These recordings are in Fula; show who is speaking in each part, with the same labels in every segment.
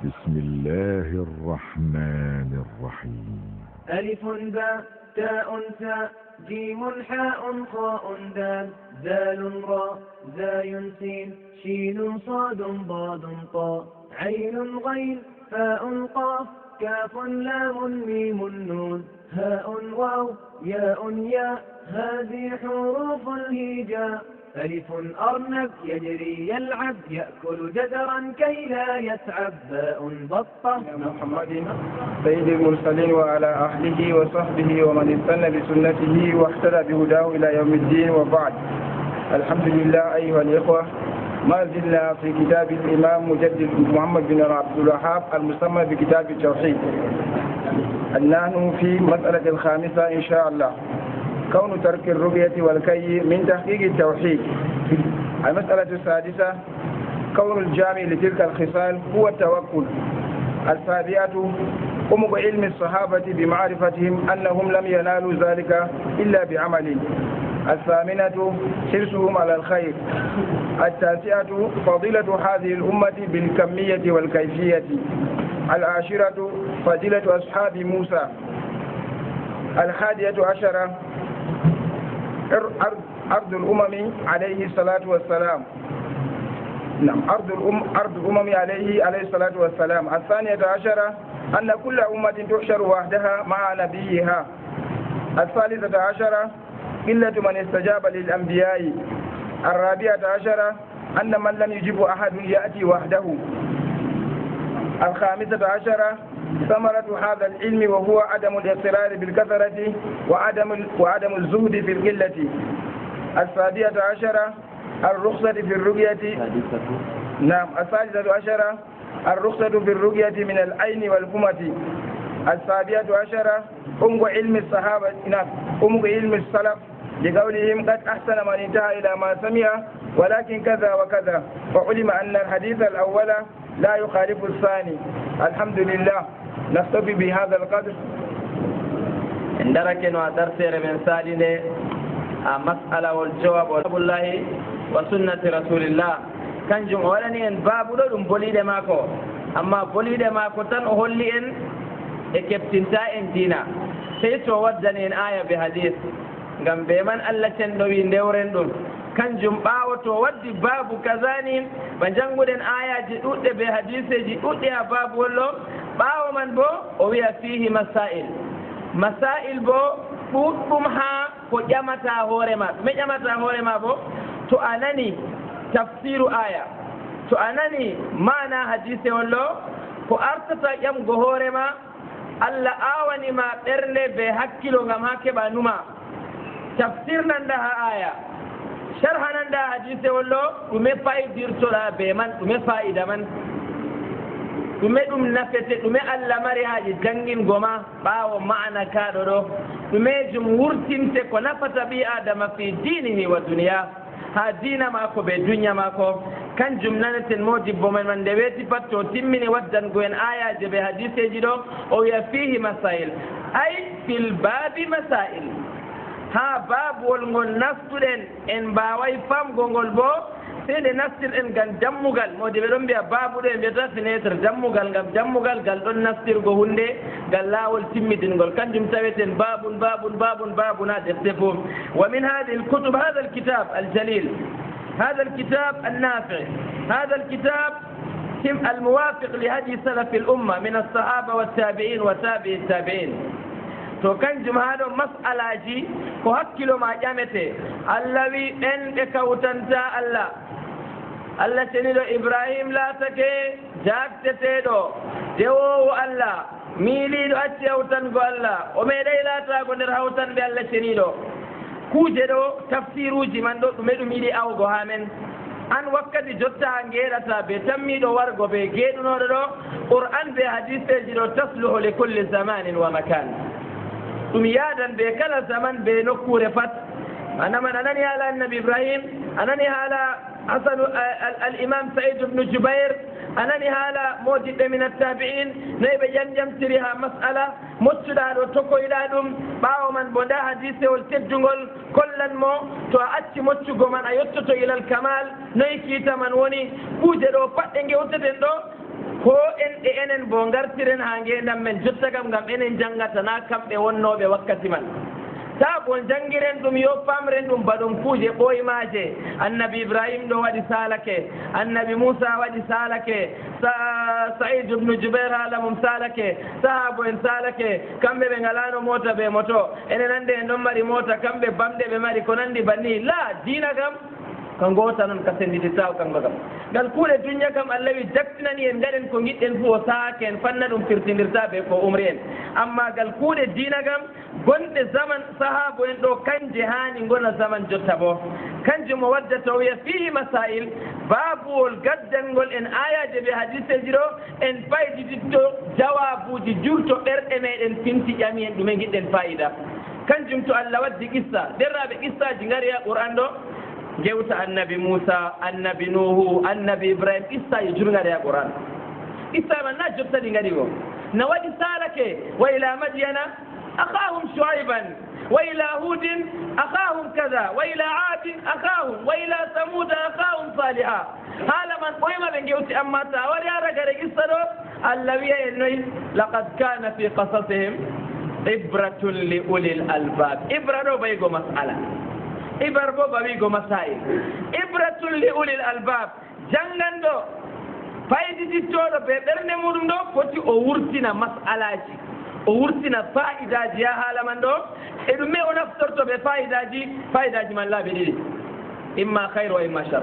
Speaker 1: بسم الله الرحمن الرحيم.
Speaker 2: ألف باء تاء ثاء جيم حاء خاء دال ذال راء زاي سين شين صاد ضاد طاء عين غين فاء قاف كاف لام ميم نون هاء واو ياء ياء هذه حروف الهجاء. ألف أرنب يجري يلعب يأكل جزرا كي لا يتعب. باء بطة
Speaker 3: محمد سيد المرسلين وعلى أهله وصحبه ومن استنى بسنته واهتدى بهداه إلى يوم الدين وبعد. الحمد لله أيها الإخوة، ما زلنا في كتاب الإمام مجدد محمد بن عبد الوهاب المسمى بكتاب التوحيد. نحن في مسألة الخامسة إن شاء الله، كون ترك الرؤية والكي من تحقيق التوحيد. المسألة السادسة، كون الجامع لتلك الخصال هو التوكل. السابعة، قم بعلم الصحابة بمعرفتهم أنهم لم ينالوا ذلك إلا بعمل. الثامنة، حرصهم على الخير. التاسعة، فضيلة هذه الأمة بالكمية والكيفية. العاشرة، فضيلة أصحاب موسى. الحادية عشرة، أرض الأمم عليه الصلاة والسلام. نعم، أرض الأمم عليه الصلاة والسلام. الثانية عشرة، أن كل أمة تحشر وحدها مع نبيها. الثالثة عشرة، قلة من استجاب للأنبياء. الرابعة عشرة، أن من لم يجب أحد يأتي وحده. الخامسة عشرة، ثمرة هذا العلم وهو عدم الاضطرار بالكثرة وعدم الزهد في القلة. السادسة عشرة، الرخصة في الرقية. نعم، السادسة عشرة، الرخصة في الرقية من العين والحمى. السابعة عشرة، أمق علم الصحابة. نعم، أمق علم السلف لقولهم قد أحسن من انتهى إلى ما سمع ولكن كذا وكذا، وعلم أن الحديث الأول لا يخالف الثاني. الحمد لله، نكتفي بهذا القدر.
Speaker 4: درك ودرسير من سالين مسألة والجواب الله وسنة رسول الله. كان جمعولني إن باب لهم بوليد ماكو، أما بوليد ماكو تن أهولي إن إكبتنتا إن دينا سيتو ودني إن آية بحديث قام بمن ألا تندوين دورين دون. كان جمعه تو ودي باب كذاني بنجنغو دين آية جدود بحديث جدود يا باب ولو باو من بو ويا فيه مسائل بو فوقمها فجمتا هورما مجمتا هورما بو تو أنني تفسير آية تو أنني معنى حديث ولو فأرتتا يم غهورما الله آواني ما قرني بحكيلو غم هكبا نما تفسيرنا لها آية شرحنا لها حديث ولو ومي فايدير تولا بمن ومي فايدة من ɗume ɗum nafete ɗume allah mari haaji janngin goma ɓaawo ma'ana kaaɗo ɗo ɗume jum wurtinte ko nafata ɓi adama fi dinihi wa duniya ha dina maako ɓe duña maako. kanjum naneten modibbo men man nde weeti pat to timmini waddango en ayaji ɓe hadiseji ɗo o wiya fihi masail ay fil baabi masail. ha baabuwol ngol naftuɗen en mbaway famgo ngol bo sede nastirɗen ngam dammugal. modi ɓe ɗon mbiya baabuɗo e mbiyata fénétre dammugal, ngam dammugal ngal ɗon naftirgo hunde ngal laawol timmitingol. kanjum taweten babun ha defte fof. wa min hadihi alkutub hada alkitab aljalil هذا الكتاب النافع هذا الكتاب الموافق لهدي سلف الأمة من الصحابة والتابعين وتابع التابعين. to kanjum haɗo mas'alaji ko hakkilo ma ƴamete allah wi ɓen ɓe kawtanta allah ceniɗo ibrahim laatake jagteteɗo dewowo allah miiliɗo acci hawtango allah o meeɗay laatago nder hawtanɓe allah ceniɗo. kuuje ɗo tafsiruji man ɗo ɗume ɗum yiɗi awgo ha men an wakkati jotta ha ngeɗata ɓe tammiɗo wargo ɓe geɗunoɗo ɗo qur'an ɓe hadiseji ɗo tasluhu li kulli zamanin wa makan. ɗum yaadan ɓe kala zaman ɓe nokkure pat. anaman anani haala annabi ibrahim, anani haala hasanu al-imam said ibnu jubair, anani haala modiɓɓe min attabi'in noyi ɓe ƴamƴamtiri ha mas'ala moccuɗa ɗo tokoyɗa ɗum ɓaawo man bo nda hadisewol teddugol kollan mo to a acci moccugo man a yettoto ilal kamal noyi kiita man woni. kuuje ɗo pat ɗe gewteten ɗo ko en e enen bo gartiren ha ngendam men jotta kam ngam enen jangata na kamɓe wonnoɓe wakkati man ta bon jangiren ɗum yo famren ɗum baɗum kuuje ɓoymaje annabi ibrahim ɗo waɗi salake annabi moussa waɗi salake saïd ibnu jubair haala mum salake sahabo en salake kamɓe ɓe ngalano mota ɓe moto enen ande en ɗon mari mota kamɓe bamɗe ɓe mari ko nandi banni la dina kam ko goota noon ka sendiditaw kanko kam ngal kuuɗe duña kam allah wi jaktinani en gaɗen ko giɗɗen fo o sahake en fanna ɗum firtidirta ɓe ko umri en amma ngal kuuɗe dina kam gonɗe zaman sahabo en ɗo kanje hani gona zaman jotta bo kanjum o waddata wiya fihi masail babuwol gaddangol en ayaje ɓe hadiseji ɗo en faydititto jawabuji jurto ɓerɗe meɗen finti ƴami en ɗume giɗɗen fayida kanjum to allah waddi qissa derraɓe qissaji gari ha qur'an ɗo gewta annabi moussa annabi nuhu annabi ibrahim qissaji jurgari ha qur'an qissa man na jottadi gari o no waɗi salake wa ila madyana أخاهم شعيبا وإلى هود أخاهم كذا وإلى عاد أخاهم وإلى ثمود أخاهم صالحا هذا من قيمة من جوت أما تاوري أرجع رجسته الذي لقد كان في قصصهم عبرة لأولي الألباب عبرة بيجو مسألة عبرة بيجو مسائل عبرة لأولي الألباب جنگندو فايدة تورو بيرن مودو كوتي أورتنا مسألة o wurtina fa'idaji ha haala man ɗo e ɗum me o naftorto ɓe fa'idaji man laaɓe ɗiɗi imma hayre wa imma char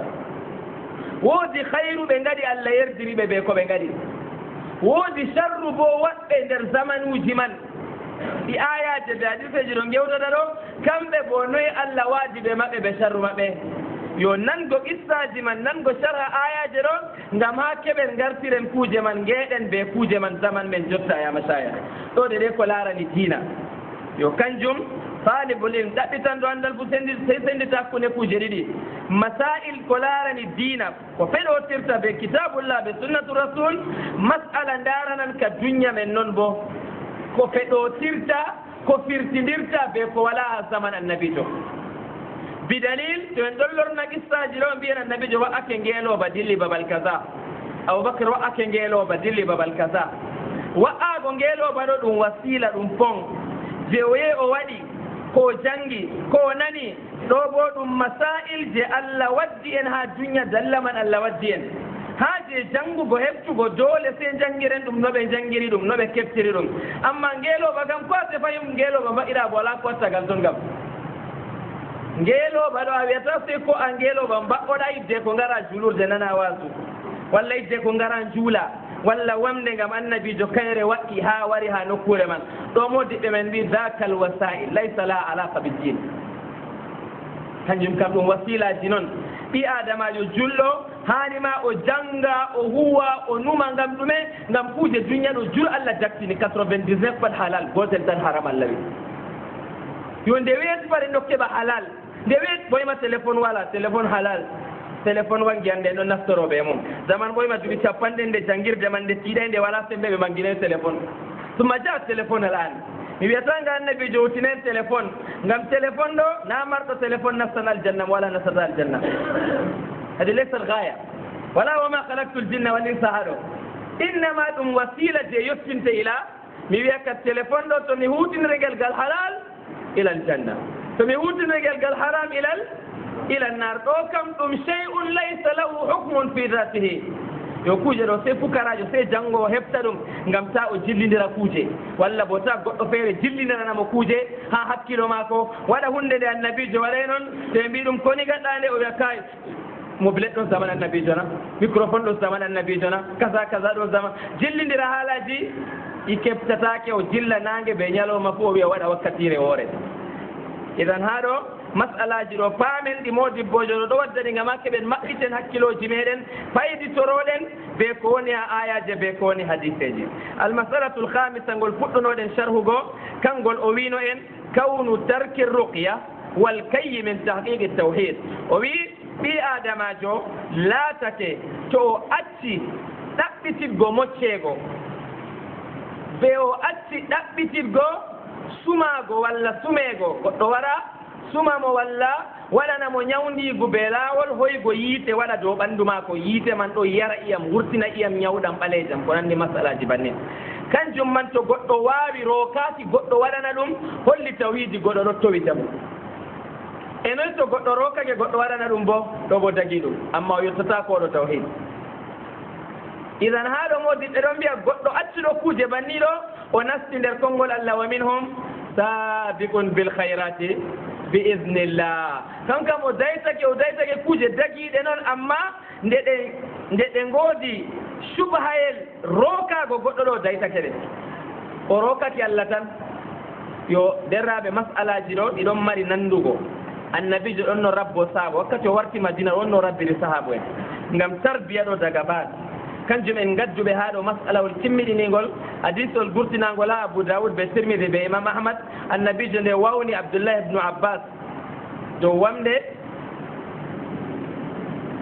Speaker 4: woodi hayru ɓe ngaɗi allah yerdiriɓe ɓe ko ɓe ngaɗi woodi charru bo waɗɓe nder zamanuji man ɗi ayaje ɓe hadiseji ɗo gewtata ɗo kamɓe bo noyi allah waadi ɓe maɓɓe ɓe charru maɓɓe yo nango qissaji man nango sharha ayaje ɗo ngam ha keɓen gartiren kuuje man ngeɗen ɓe kuuje man zaman men jotta ya mashaya ɗo de ɗe ko larani diina yo kanjum talibul ilm ɗaɓɓitan ɗo andal fu sendita hakkunde kuuje ɗiɗi masail ko larani diina ko feɗotirta ɓe kitabullah ɓe sunnatu rasul masala daranan ka duña men noon bo ko feɗotirta ko firtidirta ɓe ko wala ha zaman annabijo بدليل تندلرنا قصة جلون بين النبي جو أكن جيلو بدلي ببل كذا أو بكر وأكن جيلو بدلي ببل كذا وأكن جيلو بدو وسيلة فون جويه أودي كو جنگي كو نني روبو مسائل جي الله ودي إنها الدنيا دل من الله ودي إن هذه جنگو بهبتو بدول سين جنگيرن دم نبي جنگيري دم نبي كفتري دم أما جيلو بكم قاس فيهم جيلو بما إلى بولا قاس قالتون قب ngelo baɗo a wiyata se ko a ngelo ba mbaɗɗoɗa idde ko ngara julurde nana wasu walla idde ko ngara juula walla wamde ngam annabijo kayre waɗɗi ha wari ha nokkure man ɗo mo diɓɓe men mbi dakal wasail laysa la alaqa biddin kanjum kam ɗum wasilaji noon ɓi adamajo julɗo hanima o janga o huwa o numa ngam ɗume ngam kuuje duniya ɗo jur allah jaktini 99 pat halal gotel tan haram allah wi yo nde weeti pare nokkeɓa halal nde weet ɓoyma téléphone wala téléphone halal téléphone wangi ande ɗo naftoroɓe mum zaman ɓoyma duuɓi capanɗe nde jangirde man nde tiiɗa nde wala sembe ɓe mangine téléphone summa ja téléphone al an mi wiyatanga annabi jowtinen téléphone ngam téléphone ɗo na marɗo téléphone nastan aljanna mo wala nastata aljanna hadi laysa algaya wala wama halaktu ljinna wal insa haɗo innama ɗum wasila je yettinte ila mi wiya ka téléphone ɗo to mi hutinirgel gal halal ila aljanna to mi hutinirgel gal haram ila annar ɗo kam ɗum shay'un laysa lahu hukmun fi dhatihi yo kuuje ɗo sey fukarajo sey janngo o heɓta ɗum ngam ta o jillidira kuuje walla bo ta goɗɗo feere jillidiranamo kuuje ha hakkilo maako waɗa hunde nde annabijo waɗay noon te mbi ɗum koni gaɗɗa nde o wiya kay mobilette ɗo zaman annabijo na microphone ɗo zaman annabijo na kaza kaza ɗo zaman jillidira haalaji i keɓtatake o jilla nangue ɓe ñalowma fo o wiya waɗa wakkatire hoore idan ha ɗo masalaji ɗo paamen ɗi modibbojo ɗo ɗo waddani ngam keɓen maɓɓiten hakkiloji meɗen fayditoroɗen be ko woni ha ayaje be ko woni hadiseji almasalatu lhamisa ngol puɗɗunoɗen sharhugo kangol o wino en kawnu tarki ruqya walkayyi min tahqiqi tawhid o wi ɓi adamajo laatake to o acci ɗaɓɓitiggo mocceego be o acci ɗaɓɓitiggo sumago walla sumeego goɗɗo wara sumamo walla mo ñawndigu be laawol hoygo yiite waɗa dow ɓanndu maako yiite man ɗo yara iyam wurtina iyam ñawɗam ɓaleejam ko nanndi masalaji bannin kanjum man to goɗɗo waawi rookaaki goɗɗo waɗana ɗum holli tawhiidi goɗɗo ɗo towita mum e noon to goɗɗo rookake goɗɗo waɗana ɗum bo ɗo bo dagi ɗum amma o yettata koɗo tawhid idan haa ɗo modiɓɓe ɗon mbiya goɗɗo accuɗo kuuje banniɗo o nasti nder konngol Allah wa minhum sabiqun bil hayrati bi idnillah kankam o daytake kuuje dagiiɗe noon amma nde ɗe ngoodi subhayel rookaago goɗɗo ɗo daytake ɗe o rookaki Allah tan yo derraaɓe masalaji ɗo ɗiɗon mari nanndugo annabijo ɗon no rabbo saaba wakkati o warti madina ɗon no rabbiri sahaabo en ngam tarbiya ɗo daga bas kanjum en gadduɓe haa ɗo masalawol timmiɗinigol hadisol gurtinagol ha abou daoud ɓe tirmidi ɓe imam ahmad annabijo nde wawni abdoullah ibnu abbas dow wamde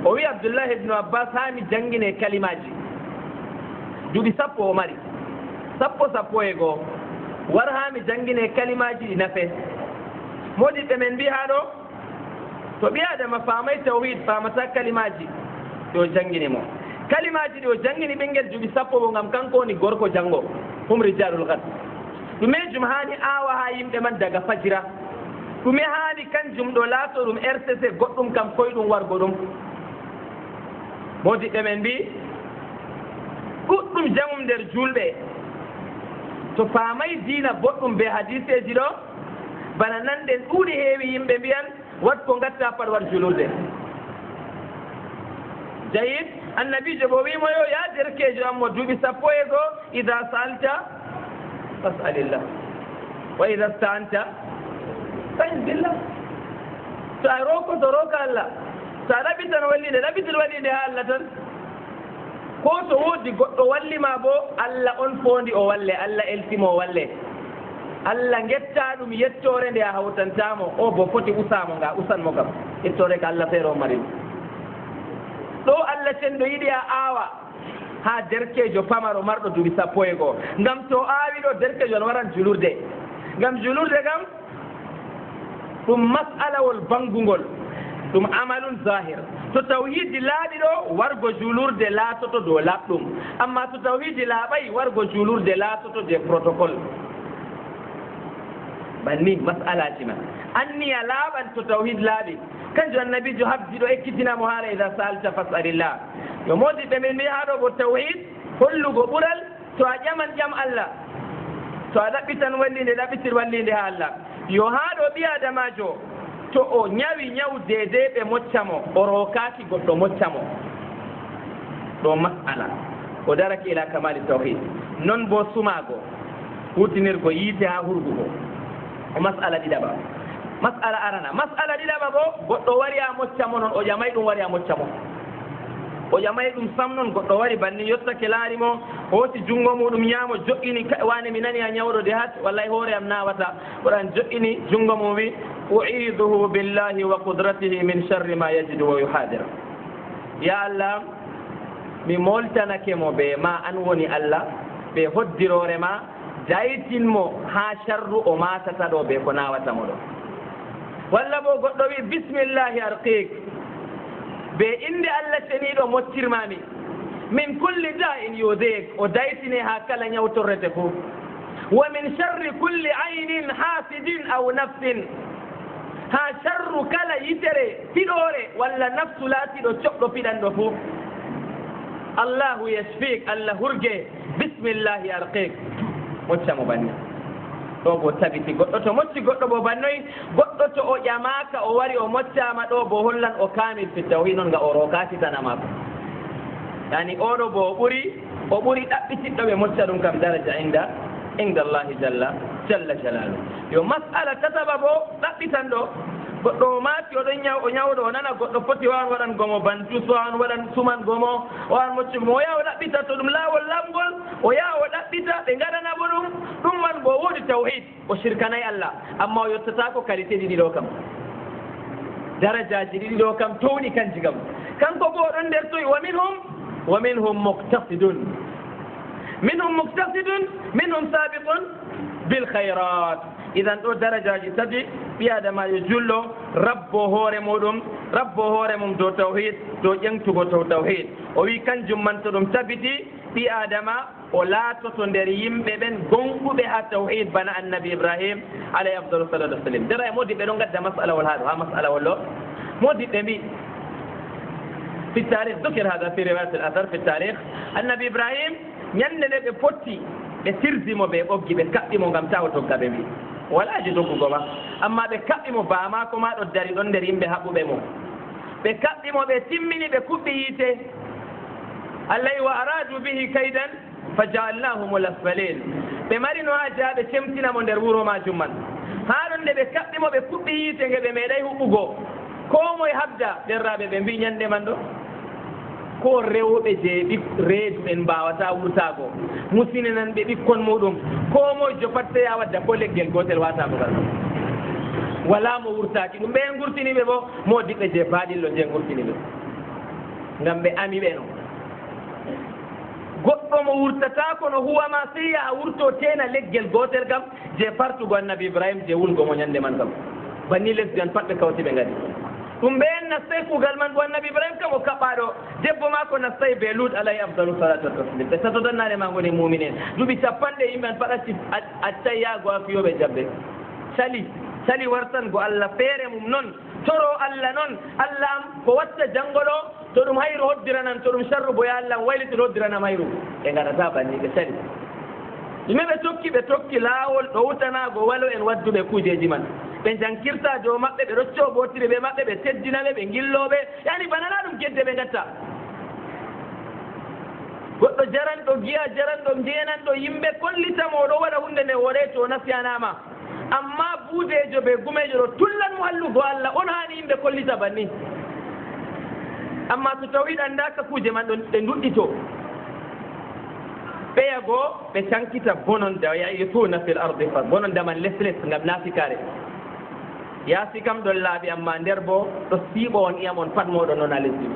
Speaker 4: o wi abdoullah ibnu abbas ha mi jangguine kalimaji duuɓi sappo o mari sappo e goo war ha mi jangguine kalimaji ɗi nafe moɗiɓɓe men mbi ha ɗo to ɓi adama famay tawhid famata kalimaji ɗo jangguine mo kalimaji ɗi o jangguini ɓinguel duuɓi sappo bo gam kanko woni gorko janggo ɗum rijalul gad ɗumejum hani awa ha yimɓe man daga fajira ɗume haali kanjum ɗo laato ɗum rcc goɗɗum kam koyɗum wargo ɗum modiɓɓe men mbi ɗuɗɗum jangum nder julɓe to famay diina boɗɗum be hadiseji ɗo bana nanɗen ɗuuɗi heewi yimɓe mbiyan wat ko gatta pat wat julurde jayid annabijo bo wimoyo ya derkejo ammo duuɓi sappo e goo ida salta fasalillah wa ida stanta fain billah so a roko to roka Allah so a ɗaɓitan wallide ɗaɓitel waɗide ha Allah tan ko to woodi goɗɗo wallima bo Allah on fondi o walle Allah eltimo o walle Allah getta ɗum yettore nde a hawtantamo o bo foti usamo nga usanmo kam yettore ko Allah feere o mari ɗo Allah cenɗo yiɗi a aawa ha derkejo pamaro marɗo duuɓi sappo e goo ngam to aawi ɗo derkejo no waran julurde ngam julurde kam ɗum masalawol bangugol ɗum amalun zahir to tawhidi laaɓi ɗo wargo julurde laatoto dow laɓɗum amma to tawhidi laaɓay wargo julurde laatoto de protocole banni masalaji ma anniya laaɓan to tawhid laaɓi kanjum annabijo habdi ɗo ekkitinamo haala ida salta fasalillah yo modiɓɓe min mbi ha ɗo bo tawhid hollugo ɓural to a ƴaman ƴam Allah to a ɗaɓɓitan wallide ɗaɓɓitir wallide ha Allah yo ha ɗo ɓi adamajo to o ñawi ñaw deede ɓe moccamo o rookaki goɗɗo moccamo ɗo masala o daraki ila kamali tawhid non bo sumago hutinirgo yiite ha hurgugo o masala ɗiɗaɓa masala arana masala ɗiɗaɓa bo goɗɗo wari a moccamo noon o ƴamay ɗum wari a moccamo o ƴamay ɗum sam noon goɗɗo wari banni yettake laarimo hooti junngo muɗum ñaamo joƴƴini wane mi nani a ñawɗo de hat wallay hoore am nawata oɗan joƴƴini junngo mum wi uiduhu billahi wa qudratihi min sharri ma yajidu wa yuhadir ya allah mi moltanake mo ɓe ma an woni allah ɓe hoddirore ma daytinmo ha sharru o matata ɗo ɓe ko nawatamo ɗo walla bo goɗɗo wi bismillahi arqik ɓe inde allah ceniɗo moccirmami min kulli da'in yudek o daytine ha kala ñawtorrete fof wa min sharri kulli aynin hasidin aw nafsin ha sharru kala yitere fiɗore walla nafsu laatiɗo coɓɗo fiɗanɗo fof allahu yashfik allah hurge bismillahi arqik moccamo banni ɗo bo tabiti goɗɗo to mocci goɗɗo bo bannoyi goɗɗo to o ƴamaka o wari o moccama ɗo bo hollan o kamil fi tawhid noon nga o rokaki tanamako yani oɗo bo o ɓuri ɗaɓɓitiɗɗo ɓe mocca ɗum kam daraja inda allahi jalla jalalu yo masala tataɓa bo ɗaɓɓitan ɗo goɗɗo o maati oɗon o ñawɗo o nana goɗɗo foti wawan waɗan gomo bantus wawan waɗan suman gomo wawan moccugo o yaha o ɗaɓɓita to ɗum laawol lamgol o yaha o ɗaɓɓita ɓe gaɗana bo ɗum man bo woodi tawhid o shirkanayi allah amma o yettata ko qualité ɗiɗi ɗo kam darajaji ɗiɗi ɗo kam towni kanji kam kanko bo oɗon nder toyi wa minhum muqtasidun minhum sabiqun bil khayrat idan ɗo darajaji tati ɓi adamajo julɗo rabbo hoore mum dow tawhid dow ƴengtugo dow tawhid o wi kanjum man to ɗum tabiti ɓi adama o laatoto nder yimɓe ɓen gonɗuɓe ha tawhid bana annabi ibrahim alayhi afdalu salatu wasalam dara e modiɓɓe ɗon gadda masalawol ha ɗo ha masalawol ɗo modiɓɓe mbi في التاريخ ذكر هذا في رواية الأثر في التاريخ النبي إبراهيم ñande ɓe potti ɓe sirdimo ɓe ɓoggi ɓe kaɓɓimo ngam tawa togga ɓe mbi walaji doggugo ma amma ɓe kaɓɓimo bamako ma ɗo dari ɗon nder yimɓe haɓɓuɓe mo ɓe kaɓɓimo ɓe timmini ɓe kuɓɓi yiite allahi wa aradu bihi kaydan fa jaalnahum lasfalin ɓe marino ha jaa ɓe cemtinamo nder wuro majum man ha ɗon nde ɓe kaɓɓimo ɓe kuɓɓi yiite nge ɓe meeɗay huɓɓugo ko moye habda ɓerraɓe ɓe mbi ñande man ɗo ko rewɓe je reedu en mbawata wurtago musininan ɓe ɓikkon muɗum ko moye jopatte ya wadda ko leggel gotel watako gal wala mo wurtaki ɗum ɓe gurtiniɓe bo modiɓɓe je baɗillo je gurtiniɓe ngam ɓe ami ɓe no goɗɗo mo wurtata kono huwama siya a wurto tena leggel gotel kam je partugo annabi ibrahima je wulgo mo ñande man kam banni lesdi an pat ɓe kawti ɓe gadi ɗum ɓen nastay kuugal man bo annabi ibrahima kam o kaɓɓaɗo debbo ma ko nastay be lut alayhi afdalu salatu wataslim ɓe satotannade ma goni muminen duuɓi capanɗe yimɓe an pat accay yaago a fiyoɓe jabbe sali wartango allah feere mum noon toro allah noon allah am ko watta janngolo to ɗum hayru hoddiranan to ɗum sharru boya allah wayliti hoddiranam hayru ɓe gaɗata banni ɓe sali ɗume ɓe tokki laawol ɗo wutanago walo en wadduɓe kuujeji man ɓe jankirta dow maɓɓe ɓe ɗo coɓotiri ɓe maɓɓe ɓe teddinaɓe ɓe gilloɓe yani banana ɗum gedde ɓe gatta goɗɗo jaranɗo giya jaranɗo ndenanɗo yimɓe kollitamo ɗo waɗa hunde nde woɗe to nasiyanama amma buudejo ɓe gumejo ɗo tullanmo hallugo allah on hani yimɓe kollita banni amma so tawi andaka kuje man ɗon ɓe duɗɗito ɓeya goo ɓe cankita bononda yayituna fil ardi fa bononda man les ngam nafikare yaasi kam ɗon laaɓi amma nder bo ɗo siiɓo on iyam on pat moɗon noon a lesdi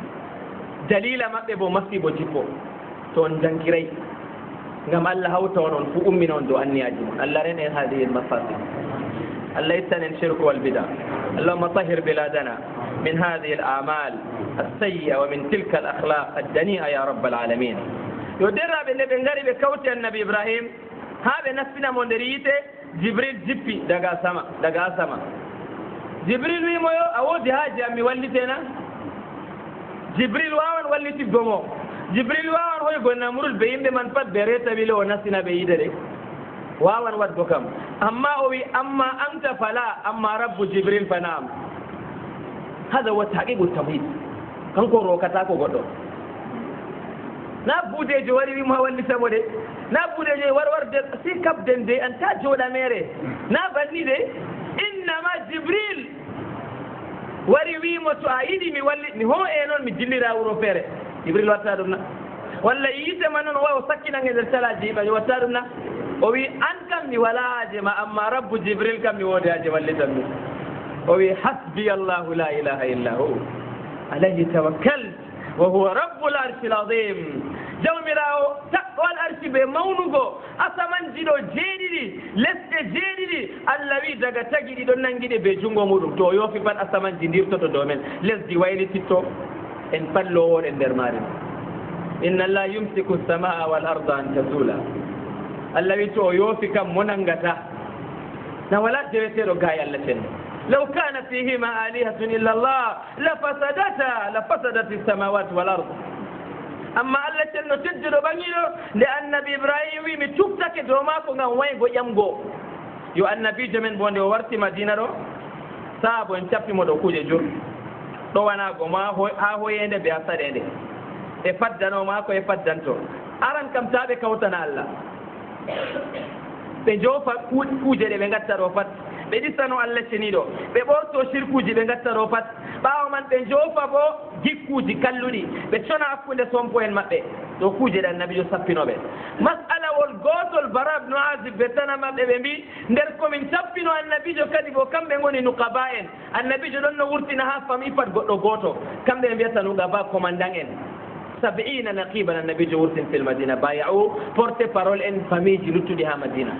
Speaker 4: dalila maɓɓe bo masibo jippo to on jankiray ngam allah hawta on on fu ummina on dow anniyaji mon allah ren en hadihi lmafasid allah ittan en shirku walbida allahuma tahir biladana min hadihi alamal alsayia wa min tilka alakhlaq addani'a ya rabbal alamin yo derraɓe nde ɓe ngari ɓe kawti annabi ibrahim ha ɓe nastinamo nder yiite jibril jippi daga asama jibril wimoyo a woodi haaji am mi wallitena jibril wawan wallitiggo mo jibril wawan hoygo namrul ɓe yimɓe man pat ɓe retabile o nastina ɓe yiide ɗe wawan wadgo kam amma o wi amma anta fala amma rabbu jibril fa naam hada wa taqiqu tawhid kanko rokata ko goɗɗo na buudejo wari wimo ha wallitamo de na buudejo warde si kabden de an ta jooɗa mere na banni de innama jibril wari wimo to a yiɗi mi wallit mi ho e noon mi dillira wuro feere jibril watta ɗum na walla yiitema noon wawa sakkinange nder talaji yimɓe mi watta ɗum na o wi an kam mi wala haaje ma amma rabbu jibril kam mi woodi haaje wallitan mi o wi hasbi allahu la ilaha illa hu alayhi tawakkal wa huwa rabbul arshil azim jawmirawo taɓɓol arshi ɓe mawnugo asamanji ɗo jeeɗiɗi lesɗe jeeɗiɗi allah wi daga tagiɗi ɗon nangiɗe ɓe junngo muɗum to o yoofi pat asamanji ndirtoto dow men lesdi waylititto en pallowoɗe nder maari inna allah yumsiku samaa wal arda an tazula allah wi to o yoofi kam mo nangata na wala jeweteɗo gaay allah cenno law kana fihima alihatun illa allah lafasadati lsamawati wal ard amma allah cenno tedduɗo ɓaŋiɗo nde annabi ibrahima wi mi tuftake dow maako ngam waygo ƴamgo yo annabijo men bo nde o warti madina ɗo saabo en cappimo ɗo kuuje jur ɗowanago ma ha hoyende be a saɗede e faddanoma ko e faddanto aran kam ta ɓe kawtana allah ɓe joofa kuuje ɗe ɓe gatta ɗo pat ɓe ɗissano allah ceniɗo ɓe ɓorto sirkuji ɓe gatta ɗo pat ɓaawo man ɓe joofa bo gikkuji kalluɗi ɓe cona hakkunde sompo en maɓɓe ɗo kuuje ɗe annabijo sappinoɓe masalawol gotol bara ibnu azib ɓe tana maɓɓe ɓe mbi nder komin sappino annabijo kadi bo kamɓe goni nukaba en annabijo ɗon no wurtina ha famille pat goɗɗo goto kamɓe ɓe mbiyata nukaba commandant en 70 naqiban annabijo wurtin fil madina bayau porte parole en famille ji luttuɗi ha madina